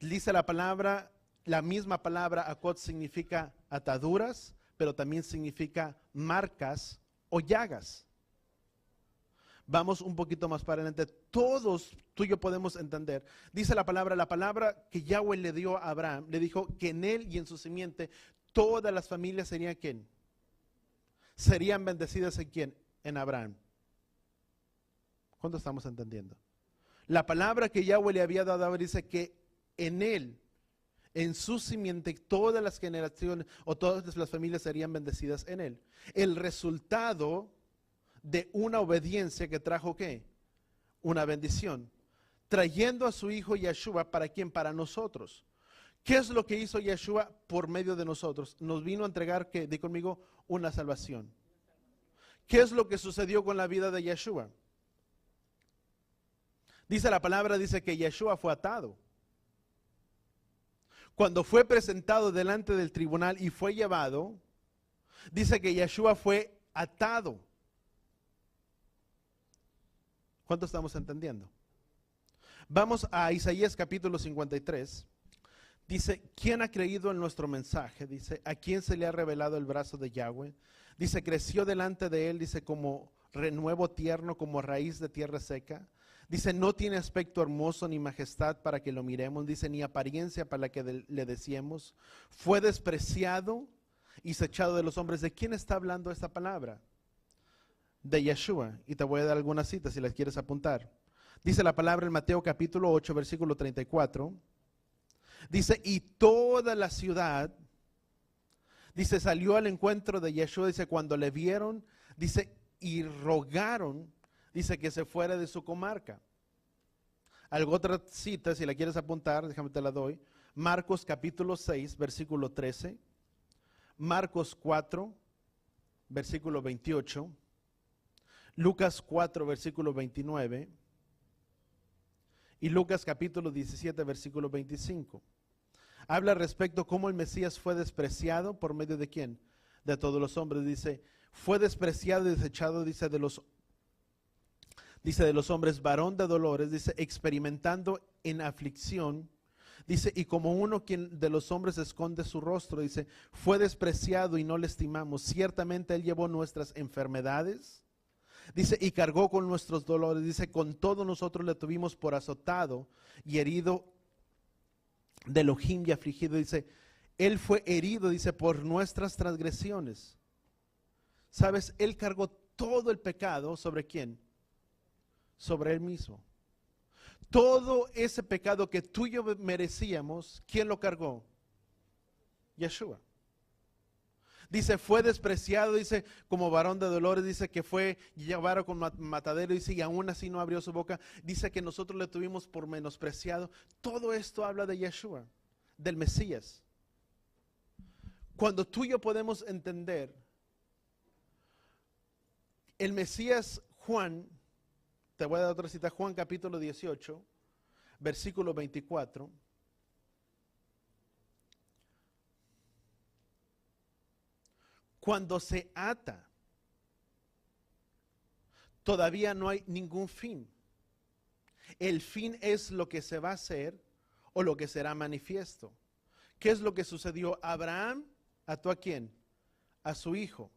Dice la palabra, la misma palabra akot significa ataduras, pero también significa marcas o llagas. Vamos un poquito más para adelante. Todos tú y yo podemos entender. Dice la palabra que Yahweh le dio a Abraham, le dijo que en él y en su simiente todas las familias serían ¿quién? Serían bendecidas en ¿quién? En Abraham. ¿Cuánto estamos entendiendo? La palabra que Yahweh le había dado a Abraham dice que en él, en su simiente, todas las generaciones o todas las familias serían bendecidas en él. El resultado de una obediencia que trajo ¿qué? Una bendición. Trayendo a su hijo Yeshua, ¿para quién? Para nosotros. ¿Qué es lo que hizo Yeshua por medio de nosotros? Nos vino a entregar, ¿qué? Di conmigo, una salvación. ¿Qué es lo que sucedió con la vida de Yeshua? Dice la palabra, dice que Yeshua fue atado. Cuando fue presentado delante del tribunal y fue llevado, dice que Yeshua fue atado. ¿Cuánto estamos entendiendo? Vamos a Isaías capítulo 53. Dice, ¿quién ha creído en nuestro mensaje? Dice, ¿a quién se le ha revelado el brazo de Yahweh? Dice, creció delante de él, dice, como renuevo tierno, como raíz de tierra seca. Dice, no tiene aspecto hermoso ni majestad para que lo miremos. Dice, ni apariencia para que le deseemos. Fue despreciado y echado de los hombres. ¿De quién está hablando esta palabra? De Yeshua. Y te voy a dar algunas citas si las quieres apuntar. Dice la palabra en Mateo capítulo 8, versículo 34. Dice, y toda la ciudad, dice, salió al encuentro de Yeshua, dice, cuando le vieron, dice, y rogaron, dice, que se fuera de su comarca. Algo otra cita, si la quieres apuntar, déjame te la doy. Marcos capítulo 6, versículo 13. Marcos 4, versículo 28. Lucas 4, versículo 29. Y Lucas capítulo 17, versículo 25. Habla respecto a cómo el Mesías fue despreciado por medio de quién, de todos los hombres. Dice, fue despreciado y desechado, dice de los hombres, varón de dolores, dice, experimentando en aflicción, dice, y como uno quien de los hombres esconde su rostro, dice, fue despreciado y no le estimamos. Ciertamente él llevó nuestras enfermedades, dice, y cargó con nuestros dolores. Dice, con todo nosotros le tuvimos por azotado y herido de Elohim y afligido. Dice, él fue herido, dice, por nuestras transgresiones. ¿Sabes? Él cargó todo el pecado. ¿Sobre quién? Sobre él mismo. Todo ese pecado que tú y yo merecíamos, ¿quién lo cargó? Yeshua. Dice, fue despreciado, dice, como varón de dolores, dice que fue llevado con matadero, dice, y aún así no abrió su boca. Dice que nosotros le tuvimos por menospreciado. Todo esto habla de Yeshua, del Mesías. Cuando tú y yo podemos entender, el Mesías Juan, te voy a dar otra cita, Juan capítulo 18, versículo 24. Cuando se ata, todavía no hay ningún fin. El fin es lo que se va a hacer o lo que será manifiesto. ¿Qué es lo que sucedió? Abraham ató ¿a quién? A su hijo.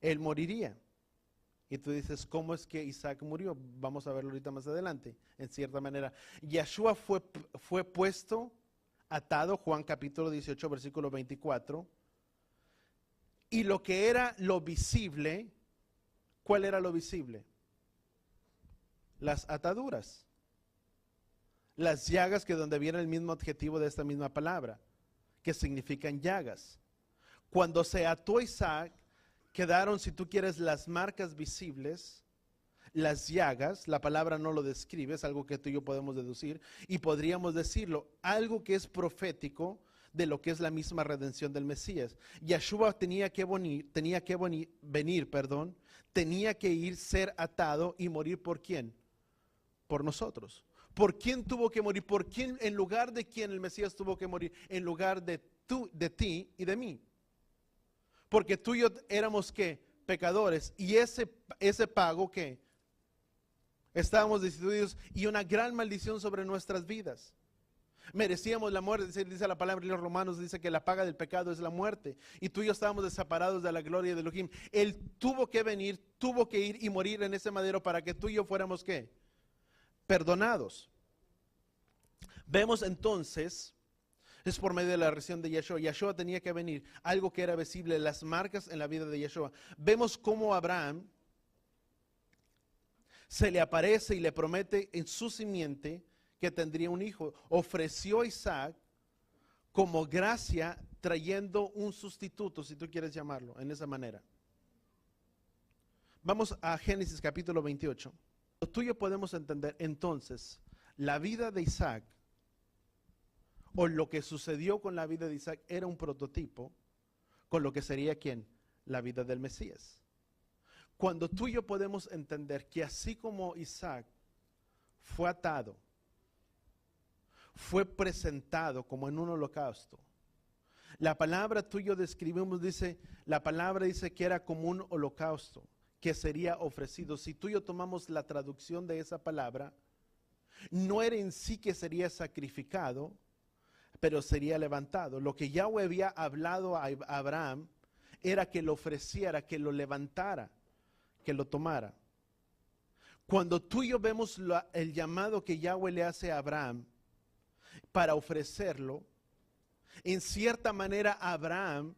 Él moriría. Y tú dices, ¿cómo es que Isaac murió? Vamos a verlo ahorita más adelante, en cierta manera. Yeshua fue puesto, atado, Juan capítulo 18, versículo 24. Y lo que era lo visible, ¿cuál era lo visible? Las ataduras. Las llagas, que donde viene el mismo adjetivo de esta misma palabra, que significan llagas. Cuando se ató Isaac, quedaron, si tú quieres, las marcas visibles, las llagas. La palabra no lo describe, es algo que tú y yo podemos deducir, y podríamos decirlo, algo que es profético de lo que es la misma redención del Mesías. Yeshua tenía que venir, tenía que ir, ser atado y morir ¿por quién? Por nosotros. ¿Por quién tuvo que morir? ¿Por quién, en lugar de quién el Mesías tuvo que morir? En lugar de ti y de mí. Porque tú y yo éramos ¿qué? Pecadores. Y ese pago ¿qué? Estábamos destituidos y una gran maldición sobre nuestras vidas. Merecíamos la muerte, dice la palabra en los Romanos, dice que la paga del pecado es la muerte. Y tú y yo estábamos desamparados de la gloria de Elohim. Él tuvo que venir, tuvo que ir y morir en ese madero para que tú y yo fuéramos ¿qué? Perdonados. Vemos entonces, es por medio de la redención de Yeshua. Yeshua tenía que venir, algo que era visible, las marcas en la vida de Yeshua. Vemos cómo Abraham se le aparece y le promete en su simiente que tendría un hijo. Ofreció a Isaac como gracia, trayendo un sustituto, si tú quieres llamarlo, en esa manera. Vamos a Génesis capítulo 28. Tú y yo podemos entender entonces la vida de Isaac, o lo que sucedió con la vida de Isaac, era un prototipo con lo que sería ¿quién? La vida del Mesías. Cuando tú y yo podemos entender que así como Isaac fue atado, fue presentado como en un holocausto, la palabra tú y yo describimos, la palabra dice que era como un holocausto que sería ofrecido. Si tú y yo tomamos la traducción de esa palabra, no era en sí que sería sacrificado, pero sería levantado. Lo que Yahweh había hablado a Abraham era que lo ofreciera, que lo levantara, que lo tomara. Cuando tú y yo vemos el llamado que Yahweh le hace a Abraham para ofrecerlo, en cierta manera Abraham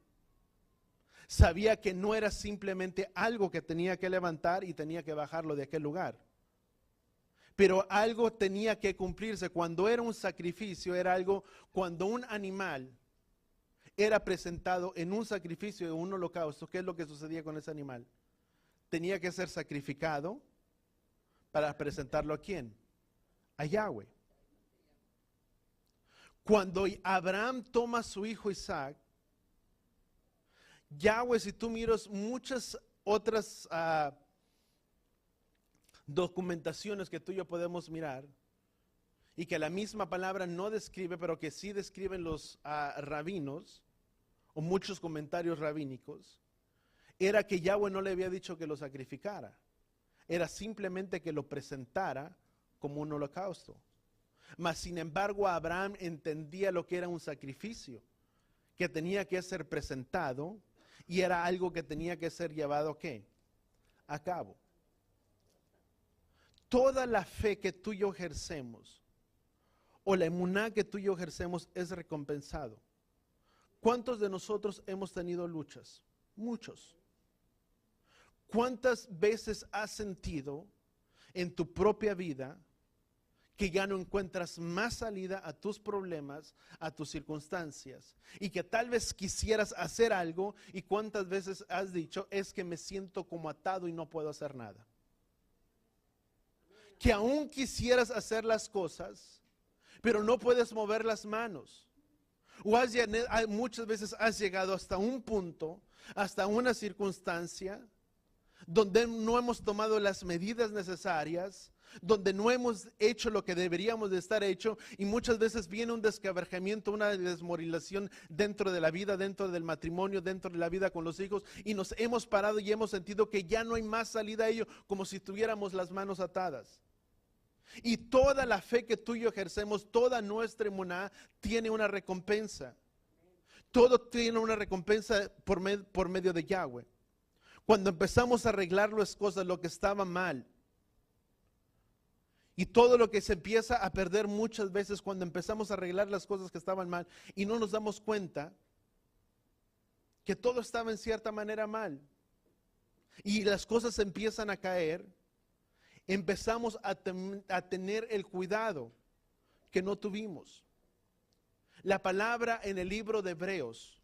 sabía que no era simplemente algo que tenía que levantar y tenía que bajarlo de aquel lugar. Pero algo tenía que cumplirse. Cuando era un sacrificio, era algo, cuando un animal era presentado en un sacrificio, en un holocausto, ¿qué es lo que sucedía con ese animal? Tenía que ser sacrificado para presentarlo ¿a quién? a Yahweh. Cuando Abraham toma a su hijo Isaac, Yahweh, si tú miras muchas otras documentaciones que tú y yo podemos mirar, y que la misma palabra no describe, pero que sí describen los rabinos, o muchos comentarios rabínicos, era que Yahweh no le había dicho que lo sacrificara, era simplemente que lo presentara como un holocausto. Mas sin embargo Abraham entendía lo que era un sacrificio, que tenía que ser presentado, y era algo que tenía que ser llevado ¿qué? A cabo. Toda la fe que tú y yo ejercemos, o la emuná que tú y yo ejercemos, es recompensado. ¿Cuántos de nosotros hemos tenido luchas? Muchos. ¿Cuántas veces has sentido en tu propia vida que ya no encuentras más salida a tus problemas, a tus circunstancias, y que tal vez quisieras hacer algo, y cuántas veces has dicho, es que me siento como atado y no puedo hacer nada? Que aún quisieras hacer las cosas, pero no puedes mover las manos. O muchas veces has llegado hasta un punto, hasta una circunstancia, donde no hemos tomado las medidas necesarias, donde no hemos hecho lo que deberíamos de estar hecho, y muchas veces viene un desquebrajamiento, una desmoralización dentro de la vida, dentro del matrimonio, dentro de la vida con los hijos, y nos hemos parado y hemos sentido que ya no hay más salida a ello, como si tuviéramos las manos atadas. Y toda la fe que tú y yo ejercemos, toda nuestra emuná tiene una recompensa. Todo tiene una recompensa por medio de Yahweh. Cuando empezamos a arreglar las cosas, lo que estaba mal, y todo lo que se empieza a perder muchas veces cuando empezamos a arreglar las cosas que estaban mal y no nos damos cuenta que todo estaba en cierta manera mal, y las cosas empiezan a caer, empezamos a tener el cuidado que no tuvimos. La palabra en el libro de Hebreos,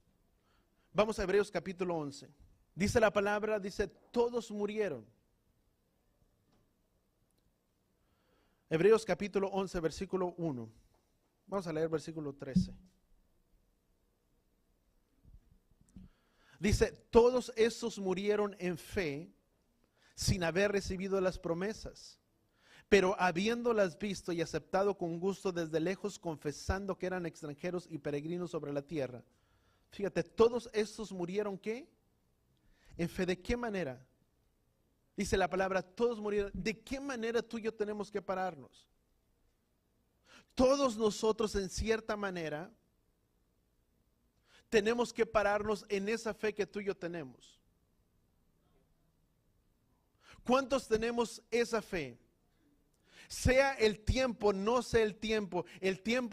vamos a Hebreos capítulo 11, dice la palabra, dice, todos murieron. Hebreos capítulo 11, versículo 1. Vamos a leer versículo 13. Dice, todos estos murieron en fe, sin haber recibido las promesas, pero habiéndolas visto y aceptado con gusto desde lejos, confesando que eran extranjeros y peregrinos sobre la tierra. Fíjate, todos estos murieron ¿qué? En fe. ¿De qué manera? Dice la palabra, todos murieron. ¿De qué manera tú y yo tenemos que pararnos? Todos nosotros en cierta manera tenemos que pararnos en esa fe que tú y yo tenemos. ¿Cuántos tenemos esa fe? Sea el tiempo, no sea el tiempo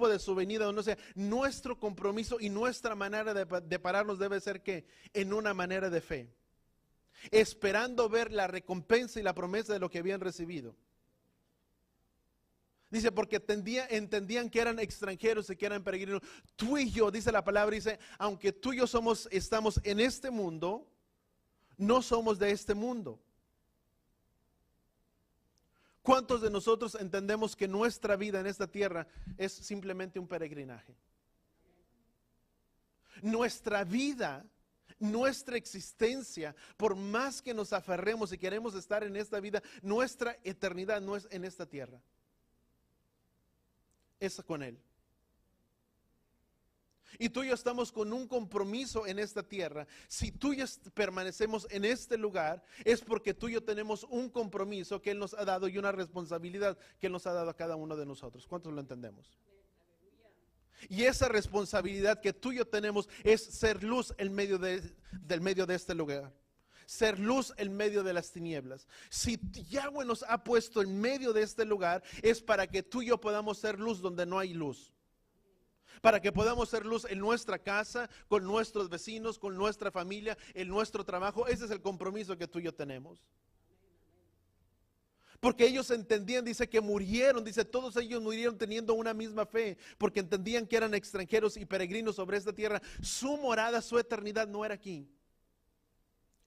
de su venida o no sea, nuestro compromiso y nuestra manera de pararnos debe ser que en una manera de fe, esperando ver la recompensa y la promesa de lo que habían recibido. Dice, porque entendían que eran extranjeros y que eran peregrinos. Tú y yo, dice la palabra, dice, aunque tú y yo estamos en este mundo, no somos de este mundo. ¿Cuántos de nosotros entendemos que nuestra vida en esta tierra es simplemente un peregrinaje? Nuestra vida, nuestra existencia, por más que nos aferremos y queremos estar en esta vida, nuestra eternidad no es en esta tierra. Es con Él. Y tú y yo estamos con un compromiso en esta tierra. Si tú y yo permanecemos en este lugar, es porque tú y yo tenemos un compromiso que Él nos ha dado y una responsabilidad que Él nos ha dado a cada uno de nosotros. ¿Cuántos lo entendemos? Y esa responsabilidad que tú y yo tenemos es ser luz en medio del medio de este lugar. Ser luz en medio de las tinieblas. Si Yahweh nos ha puesto en medio de este lugar, es para que tú y yo podamos ser luz donde no hay luz. Para que podamos ser luz en nuestra casa, con nuestros vecinos, con nuestra familia, en nuestro trabajo. Ese es el compromiso que tú y yo tenemos. Porque ellos entendían, dice que murieron, dice todos ellos murieron teniendo una misma fe, porque entendían que eran extranjeros y peregrinos sobre esta tierra. Su morada, su eternidad no era aquí.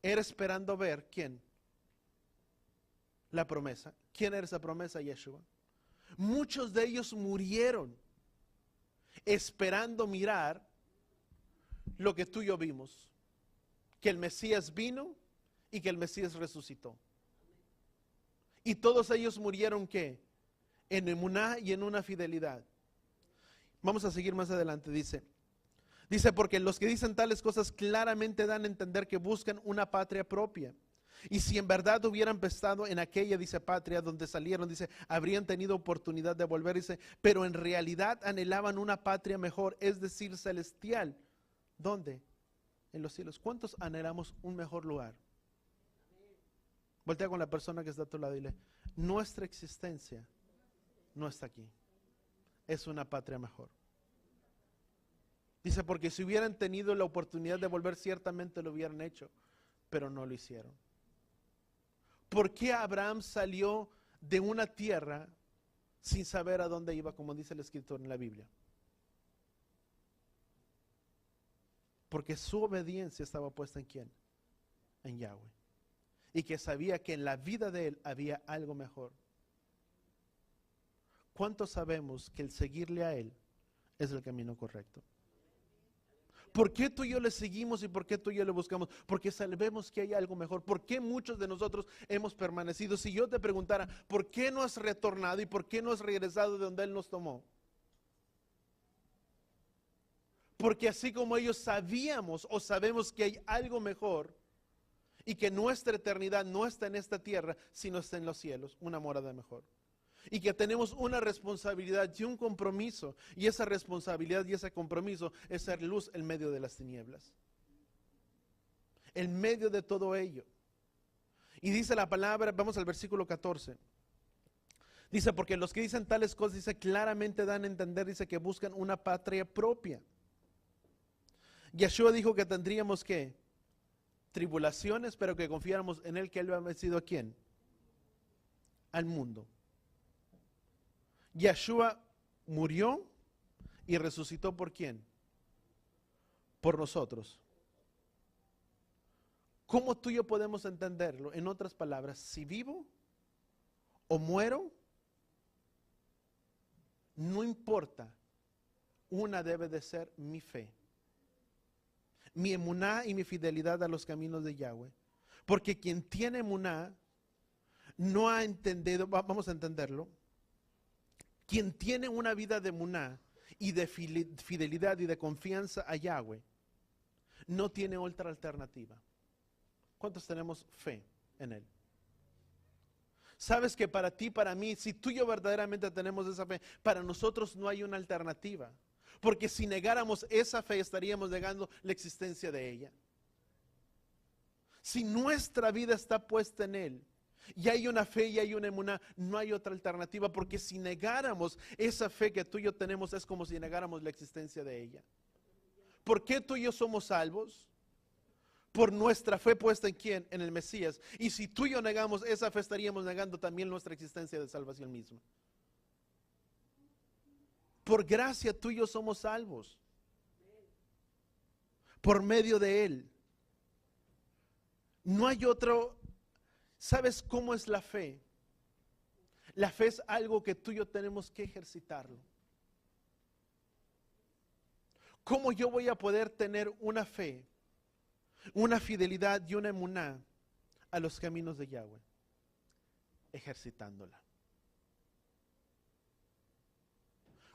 Era esperando ver, ¿quién? La promesa. ¿Quién era esa promesa? Yeshua. Muchos de ellos murieron esperando mirar lo que tú y yo vimos, que el Mesías vino y que el Mesías resucitó. Y todos ellos murieron, ¿qué? En emuná y en una fidelidad. Vamos a seguir más adelante, dice, porque los que dicen tales cosas claramente dan a entender que buscan una patria propia. Y si en verdad hubieran estado en aquella, dice, patria donde salieron, dice, habrían tenido oportunidad de volver, dice, pero en realidad anhelaban una patria mejor, es decir, celestial. ¿Dónde? En los cielos. ¿Cuántos anhelamos un mejor lugar? Voltea con la persona que está a tu lado y dile, nuestra existencia no está aquí, es una patria mejor. Dice, porque si hubieran tenido la oportunidad de volver, ciertamente lo hubieran hecho, pero no lo hicieron. ¿Por qué Abraham salió de una tierra sin saber a dónde iba, como dice el escritor en la Biblia? Porque su obediencia estaba puesta ¿en quién? En Yahweh. Y que sabía que en la vida de él había algo mejor. ¿Cuántos sabemos que el seguirle a él es el camino correcto? ¿Por qué tú y yo le seguimos y por qué tú y yo le buscamos? Porque sabemos que hay algo mejor. ¿Por qué muchos de nosotros hemos permanecido? Si yo te preguntara, ¿por qué no has retornado y por qué no has regresado de donde él nos tomó? Porque así como ellos sabíamos o sabemos que hay algo mejor y que nuestra eternidad no está en esta tierra, sino está en los cielos, una morada mejor. Y que tenemos una responsabilidad y un compromiso, y esa responsabilidad y ese compromiso es ser luz en medio de las tinieblas, en medio de todo ello. Y dice la palabra, vamos al versículo 14, dice, porque los que dicen tales cosas, dice, claramente dan a entender, dice, que buscan una patria propia. Yeshua dijo que tendríamos que tribulaciones, pero que confiáramos en él, que él había vencido ¿a quién? Al mundo. Yeshua murió y resucitó ¿por quién? Por nosotros. ¿Cómo tú y yo podemos entenderlo? En otras palabras, si vivo o muero, no importa, una debe de ser mi fe, mi emuná y mi fidelidad a los caminos de Yahweh. Porque quien tiene emuná no ha entendido, vamos a entenderlo, quien tiene una vida de emuná y de fidelidad y de confianza a Yahweh, no tiene otra alternativa. ¿Cuántos tenemos fe en él? Sabes que para ti, para mí, si tú y yo verdaderamente tenemos esa fe, para nosotros no hay una alternativa. Porque si negáramos esa fe, estaríamos negando la existencia de ella. Si nuestra vida está puesta en él, y hay una fe y hay una emuná, no hay otra alternativa, porque si negáramos esa fe que tú y yo tenemos, es como si negáramos la existencia de ella. ¿Por qué tú y yo somos salvos? Por nuestra fe puesta en ¿quién? En el Mesías. Y si tú y yo negamos esa fe, estaríamos negando también nuestra existencia de salvación misma. Por gracia tú y yo somos salvos. Por medio de él. No hay otro. ¿Sabes cómo es la fe? La fe es algo que tú y yo tenemos que ejercitarlo. ¿Cómo yo voy a poder tener una fe, una fidelidad y una emuná a los caminos de Yahweh? Ejercitándola.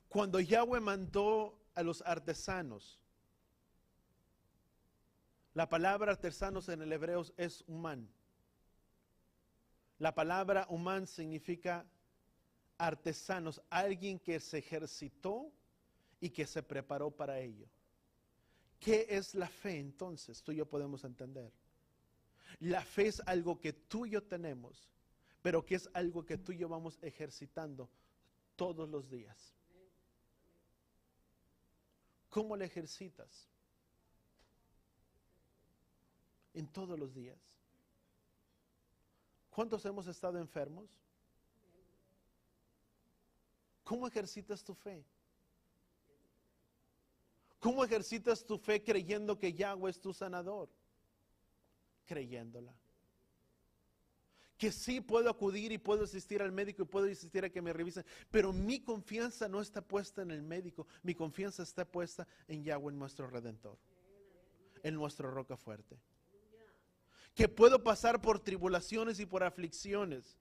Cuando Yahweh mandó a los artesanos, la palabra artesanos en el hebreo es humán. La palabra humán significa artesanos, alguien que se ejercitó y que se preparó para ello. ¿Qué es la fe entonces? Tú y yo podemos entender. La fe es algo que tú y yo tenemos, pero que es algo que tú y yo vamos ejercitando todos los días. ¿Cómo la ejercitas? En todos los días. ¿Cuántos hemos estado enfermos? ¿Cómo ejercitas tu fe? ¿Cómo ejercitas tu fe creyendo que Yahweh es tu sanador? Creyéndola. que sí puedo acudir y puedo asistir al médico y puedo asistir a que me revisen, pero mi confianza no está puesta en el médico, mi confianza está puesta en Yahweh, en nuestro Redentor, en nuestro roca fuerte. Que puedo pasar por tribulaciones y por aflicciones,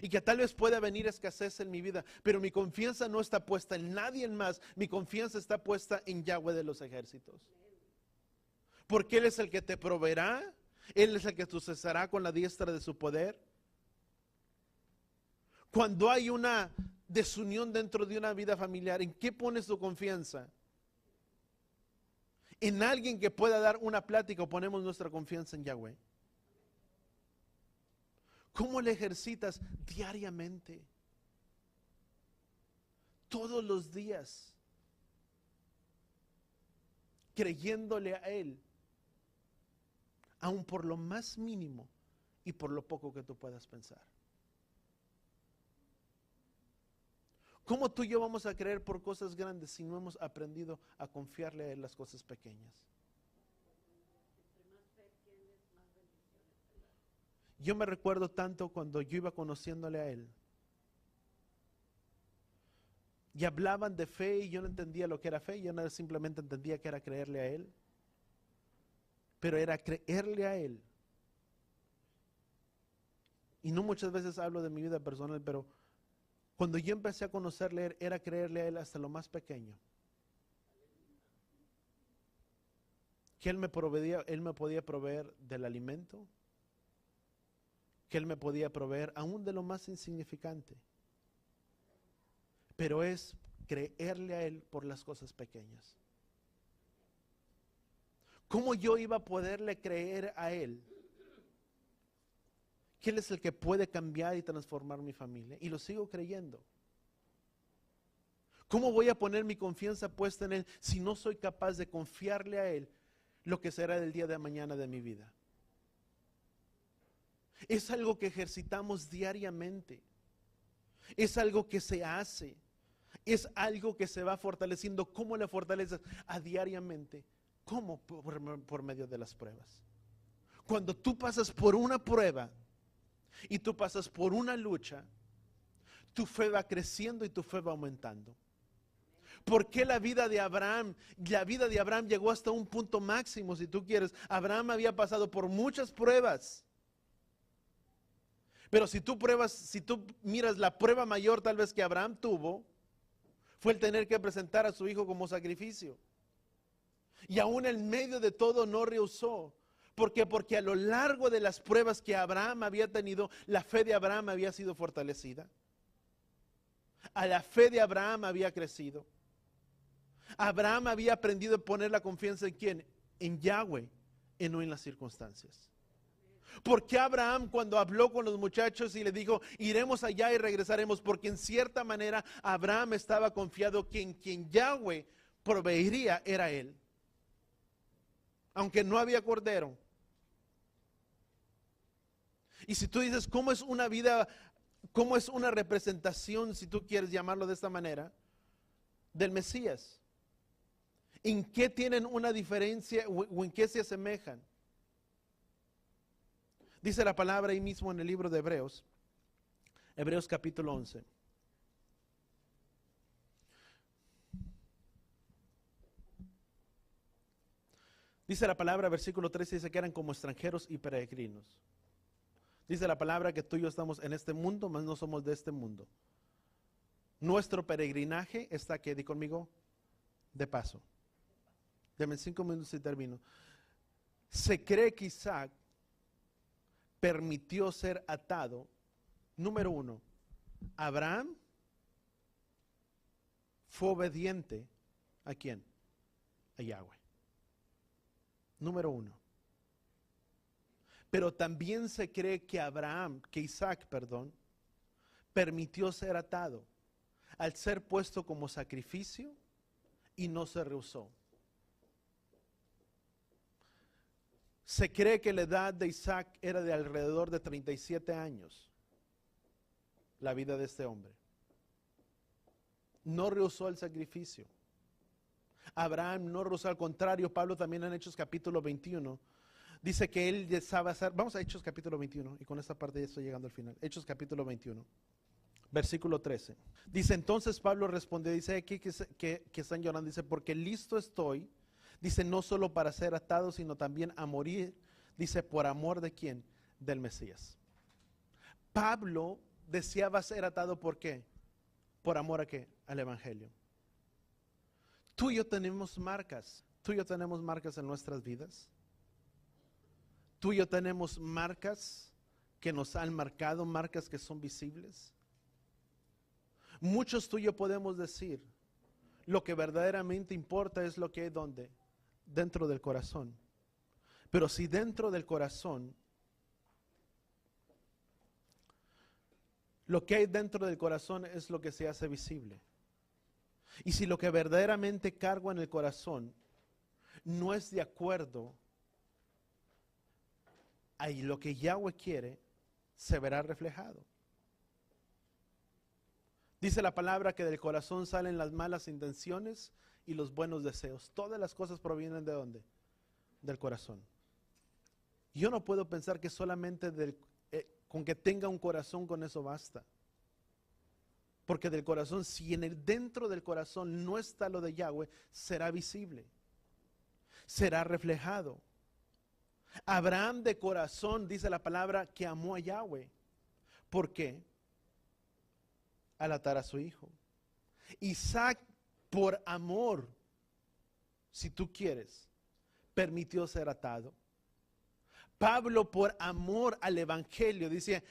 y que tal vez pueda venir escasez en mi vida, pero mi confianza no está puesta en nadie más, mi confianza está puesta en Yahweh de los ejércitos. Porque Él es el que te proveerá, Él es el que te sucederá con la diestra de su poder. Cuando hay una desunión dentro de una vida familiar, ¿en qué pones tu confianza? ¿En alguien que pueda dar una plática o ponemos nuestra confianza en Yahweh? ¿Cómo le ejercitas? Diariamente. Todos los días. Creyéndole a Él. Aun por lo más mínimo y por lo poco que tú puedas pensar. ¿Cómo tú y yo vamos a creer por cosas grandes si no hemos aprendido a confiarle a Él las cosas pequeñas? Yo me recuerdo tanto cuando yo iba conociéndole a Él. Y hablaban de fe y yo no entendía lo que era fe, yo no simplemente entendía que era creerle a Él. Pero era creerle a Él. Y no muchas veces hablo de mi vida personal, pero cuando yo empecé a conocerle, era creerle a Él hasta lo más pequeño. Que Él me podía proveer del alimento, que Él me podía proveer aún de lo más insignificante. Pero es creerle a Él por las cosas pequeñas. ¿Cómo yo iba a poderle creer a Él? Que Él es el que puede cambiar y transformar mi familia. Y lo sigo creyendo. ¿Cómo voy a poner mi confianza puesta en Él si no soy capaz de confiarle a Él lo que será del día de mañana de mi vida? Es algo que ejercitamos diariamente. Es algo que se hace. Es algo que se va fortaleciendo. ¿Cómo le fortaleces? Diariamente. ¿Cómo? Por medio de las pruebas. Cuando tú pasas por una prueba y tú pasas por una lucha, tu fe va creciendo y tu fe va aumentando. ¿Por qué la vida de Abraham llegó hasta un punto máximo, si tú quieres? Abraham había pasado por muchas pruebas. Pero si tú miras la prueba mayor tal vez que Abraham tuvo, fue el tener que presentar a su hijo como sacrificio. Y aún en medio de todo no rehusó. ¿Por qué? Porque a lo largo de las pruebas que Abraham había tenido, la fe de Abraham había sido fortalecida. A la fe de Abraham había crecido. Abraham había aprendido a poner la confianza en ¿quién? En Yahweh, y no en las circunstancias. ¿Por qué Abraham cuando habló con los muchachos y le dijo, iremos allá y regresaremos? Porque en cierta manera Abraham estaba confiado que en quien Yahweh proveería era él. Aunque no había cordero. Y si tú dices, ¿cómo es una vida, cómo es una representación, si tú quieres llamarlo de esta manera, del Mesías? ¿En qué tienen una diferencia o en qué se asemejan? Dice la palabra ahí mismo en el libro de Hebreos, Hebreos capítulo 11. Dice la palabra, versículo 13, dice que eran como extranjeros y peregrinos. Dice la palabra que tú y yo estamos en este mundo, mas no somos de este mundo. Nuestro peregrinaje está aquí, di conmigo, de paso. Deme 5 minutos y termino. Se cree que Isaac permitió ser atado. Número 1, Abraham fue obediente. ¿A quién? A Yahweh. Número 1. Pero también se cree que Isaac, permitió ser atado al ser puesto como sacrificio y no se rehusó. Se cree que la edad de Isaac era de alrededor de 37 años, la vida de este hombre. No rehusó el sacrificio. Abraham no rehusó, al contrario, Pablo también en Hechos capítulo 21 Dice que él ya sabe hacer. Vamos a Hechos capítulo 21 y con esta parte ya estoy llegando al final. Hechos capítulo 21, versículo 13. Dice, entonces Pablo respondió, dice aquí que están llorando, dice, porque listo estoy, dice, no solo para ser atado, sino también a morir, dice, por amor de quién, del Mesías. Pablo deseaba ser atado, ¿por qué? Por amor a qué, al Evangelio. Tú y yo tenemos marcas, en nuestras vidas. Tú y yo tenemos marcas que nos han marcado, marcas que son visibles. Muchos tú y yo podemos decir, lo que verdaderamente importa es lo que hay donde, dentro del corazón. Pero si dentro del corazón, lo que hay dentro del corazón es lo que se hace visible. Y si lo que verdaderamente cargo en el corazón no es de acuerdo a lo que Yahweh quiere, se verá reflejado. Dice la palabra que del corazón salen las malas intenciones y los buenos deseos. Todas las cosas provienen ¿de dónde? Del corazón. Yo no puedo pensar que solamente con que tenga un corazón con eso basta. Porque del corazón, si dentro del corazón no está lo de Yahweh, será visible, será reflejado. Abraham de corazón, dice la palabra, que amó a Yahweh. ¿Por qué? Al atar a su hijo. Isaac, por amor, si tú quieres, permitió ser atado. Pablo, por amor al Evangelio, dice,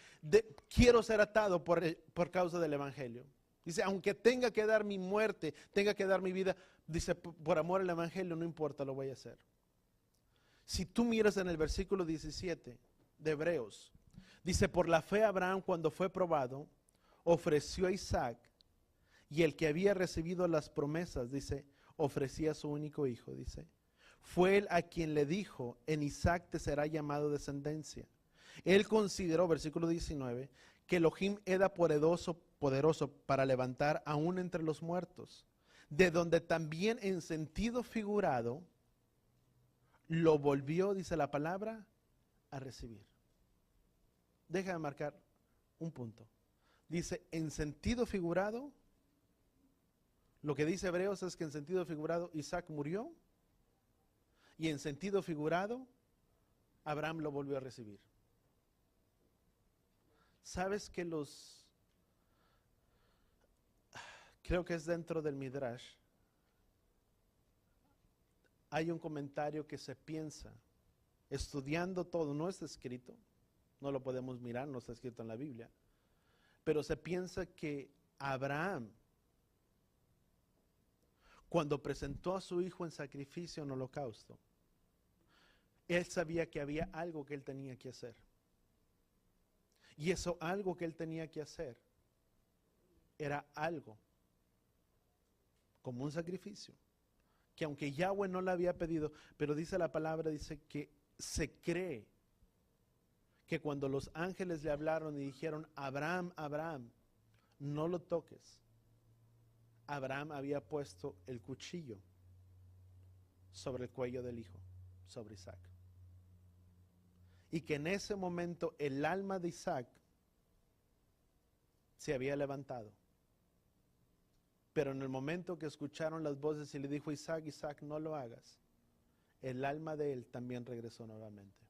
quiero ser atado por causa del Evangelio. Dice, aunque tenga que dar mi muerte, tenga que dar mi vida, dice, por amor al Evangelio, no importa, lo voy a hacer. Si tú miras en el versículo 17 de Hebreos, dice, por la fe Abraham, cuando fue probado, ofreció a Isaac, y el que había recibido las promesas, dice, ofrecía a su único hijo, dice. Fue él a quien le dijo, en Isaac te será llamado descendencia. Él consideró, versículo 19, que Elohim era poderoso para levantar aún entre los muertos, de donde también en sentido figurado lo volvió, dice la palabra, a recibir. Déjame marcar un punto. Dice, en sentido figurado, lo que dice Hebreos es que en sentido figurado Isaac murió, y en sentido figurado Abraham lo volvió a recibir. ¿Sabes que creo que es dentro del Midrash, hay un comentario que se piensa, estudiando todo, no está escrito, no lo podemos mirar, no está escrito en la Biblia, pero se piensa que Abraham, cuando presentó a su hijo en sacrificio en holocausto, él sabía que había algo que él tenía que hacer. Y eso algo que él tenía que hacer era algo como un sacrificio, que aunque Yahweh no le había pedido, pero dice la palabra, dice que se cree que cuando los ángeles le hablaron y dijeron, Abraham, Abraham, no lo toques, Abraham había puesto el cuchillo sobre el cuello del hijo, sobre Isaac. Y que en ese momento el alma de Isaac se había levantado. Pero en el momento que escucharon las voces y le dijo Isaac, Isaac, no lo hagas, el alma de él también regresó nuevamente.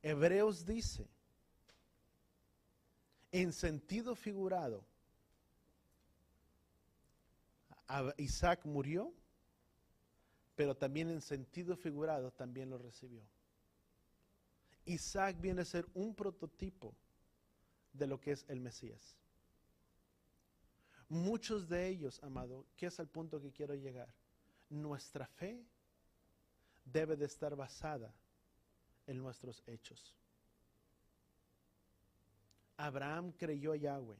Hebreos dice, en sentido figurado, Isaac murió, pero también en sentido figurado también lo recibió. Isaac viene a ser un prototipo de lo que es el Mesías. Muchos de ellos, amado, que es el punto que quiero llegar, nuestra fe debe de estar basada en nuestros hechos. Abraham creyó a Yahweh,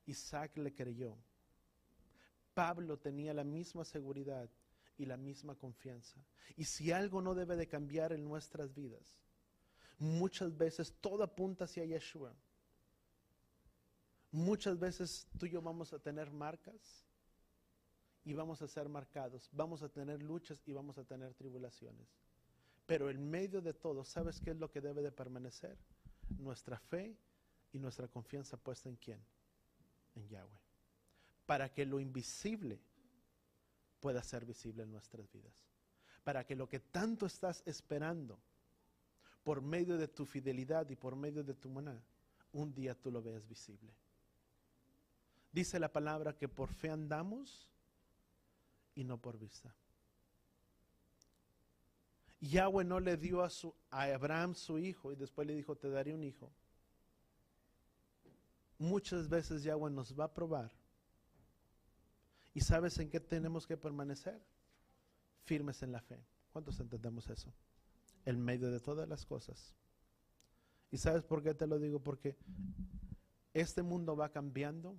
Isaac le creyó. Pablo tenía la misma seguridad y la misma confianza. Y si algo no debe de cambiar en nuestras vidas, muchas veces todo apunta hacia Yeshua. Muchas veces tú y yo vamos a tener marcas y vamos a ser marcados, vamos a tener luchas y vamos a tener tribulaciones. Pero en medio de todo, ¿sabes qué es lo que debe de permanecer? Nuestra fe y nuestra confianza puesta ¿en quién? En Yahweh. Para que lo invisible pueda ser visible en nuestras vidas. Para que lo que tanto estás esperando por medio de tu fidelidad y por medio de tu maná, un día tú lo veas visible. Dice la palabra que por fe andamos y no por vista. Yahweh no le dio a Abraham su hijo y después le dijo, te daré un hijo. Muchas veces Yahweh nos va a probar. ¿Y sabes en qué tenemos que permanecer? Firmes en la fe. ¿Cuántos entendemos eso? En medio de todas las cosas. ¿Y sabes por qué te lo digo? Porque este mundo va cambiando.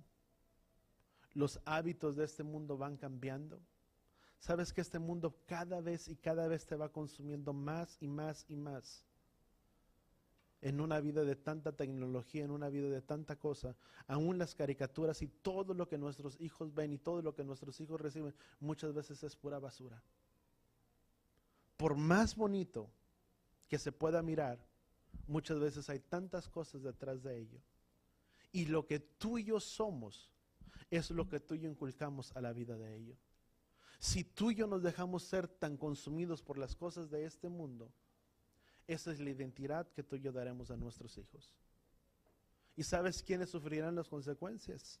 Los hábitos de este mundo van cambiando. Sabes que este mundo cada vez te va consumiendo más y más y más. En una vida de tanta tecnología, en una vida de tanta cosa, aún las caricaturas y todo lo que nuestros hijos ven y todo lo que nuestros hijos reciben, muchas veces es pura basura. Por más bonito que se pueda mirar, muchas veces hay tantas cosas detrás de ello. Y lo que tú y yo somos, es lo que tú y yo inculcamos a la vida de ellos. Si tú y yo nos dejamos ser tan consumidos por las cosas de este mundo, esa es la identidad que tú y yo daremos a nuestros hijos. ¿Y sabes quiénes sufrirán las consecuencias?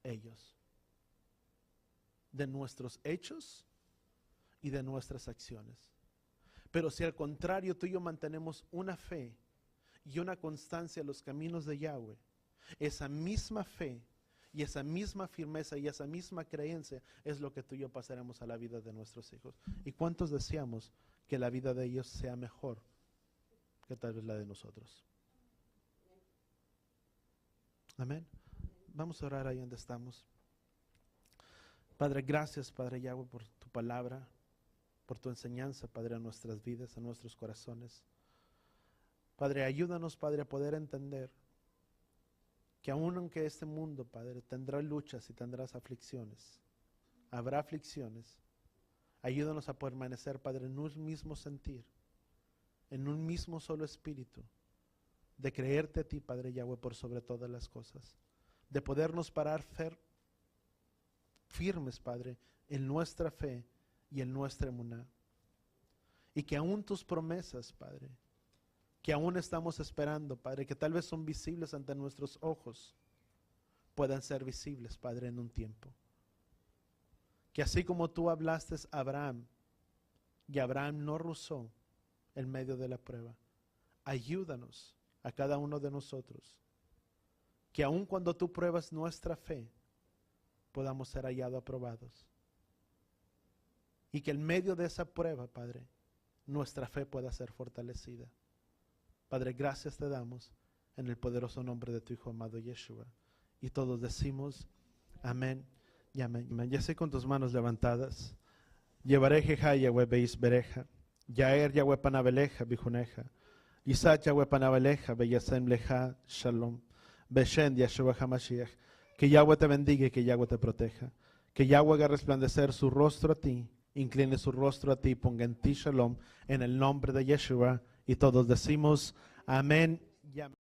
Ellos. De nuestros hechos y de nuestras acciones. Pero si al contrario tú y yo mantenemos una fe y una constancia en los caminos de Yahweh, esa misma fe y esa misma firmeza y esa misma creencia es lo que tú y yo pasaremos a la vida de nuestros hijos. ¿Y cuántos deseamos que la vida de ellos sea mejor que tal vez la de nosotros? Amén. Vamos a orar ahí donde estamos. Padre, gracias, Padre Yahweh, por tu palabra, por tu enseñanza, Padre, a nuestras vidas, a nuestros corazones. Padre, ayúdanos, Padre, a poder entender que aun aunque este mundo, Padre, tendrá luchas y tendrás aflicciones, habrá aflicciones, ayúdanos a permanecer, Padre, en un mismo sentir, en un mismo solo espíritu, de creerte a ti, Padre Yahweh, por sobre todas las cosas, de podernos parar firmes, Padre, en nuestra fe y en nuestra emuná, y que aún tus promesas, Padre, que aún estamos esperando, Padre, que tal vez son visibles ante nuestros ojos, puedan ser visibles, Padre, en un tiempo. Que así como tú hablaste a Abraham, y Abraham no rehusó en medio de la prueba, ayúdanos a cada uno de nosotros, que aun cuando tú pruebas nuestra fe, podamos ser hallados aprobados. Y que en medio de esa prueba, Padre, nuestra fe pueda ser fortalecida. Padre, gracias te damos en el poderoso nombre de tu Hijo amado Yeshua. Y todos decimos amén y amén. Ya sé con tus manos levantadas. Llevaré Jeha Yahweh Beis Bereja. Yaer Yahweh Panabeleja Bijuneja. Isaac Yahweh Panabeleja Beyasem Leja Shalom. Beshen Yeshua HaMashiach. Que Yahweh te bendiga y que Yahweh te proteja. Que Yahweh haga resplandecer su rostro a ti, incline su rostro a ti, ponga en ti Shalom, en el nombre de Yeshua. Y todos decimos amén y amén.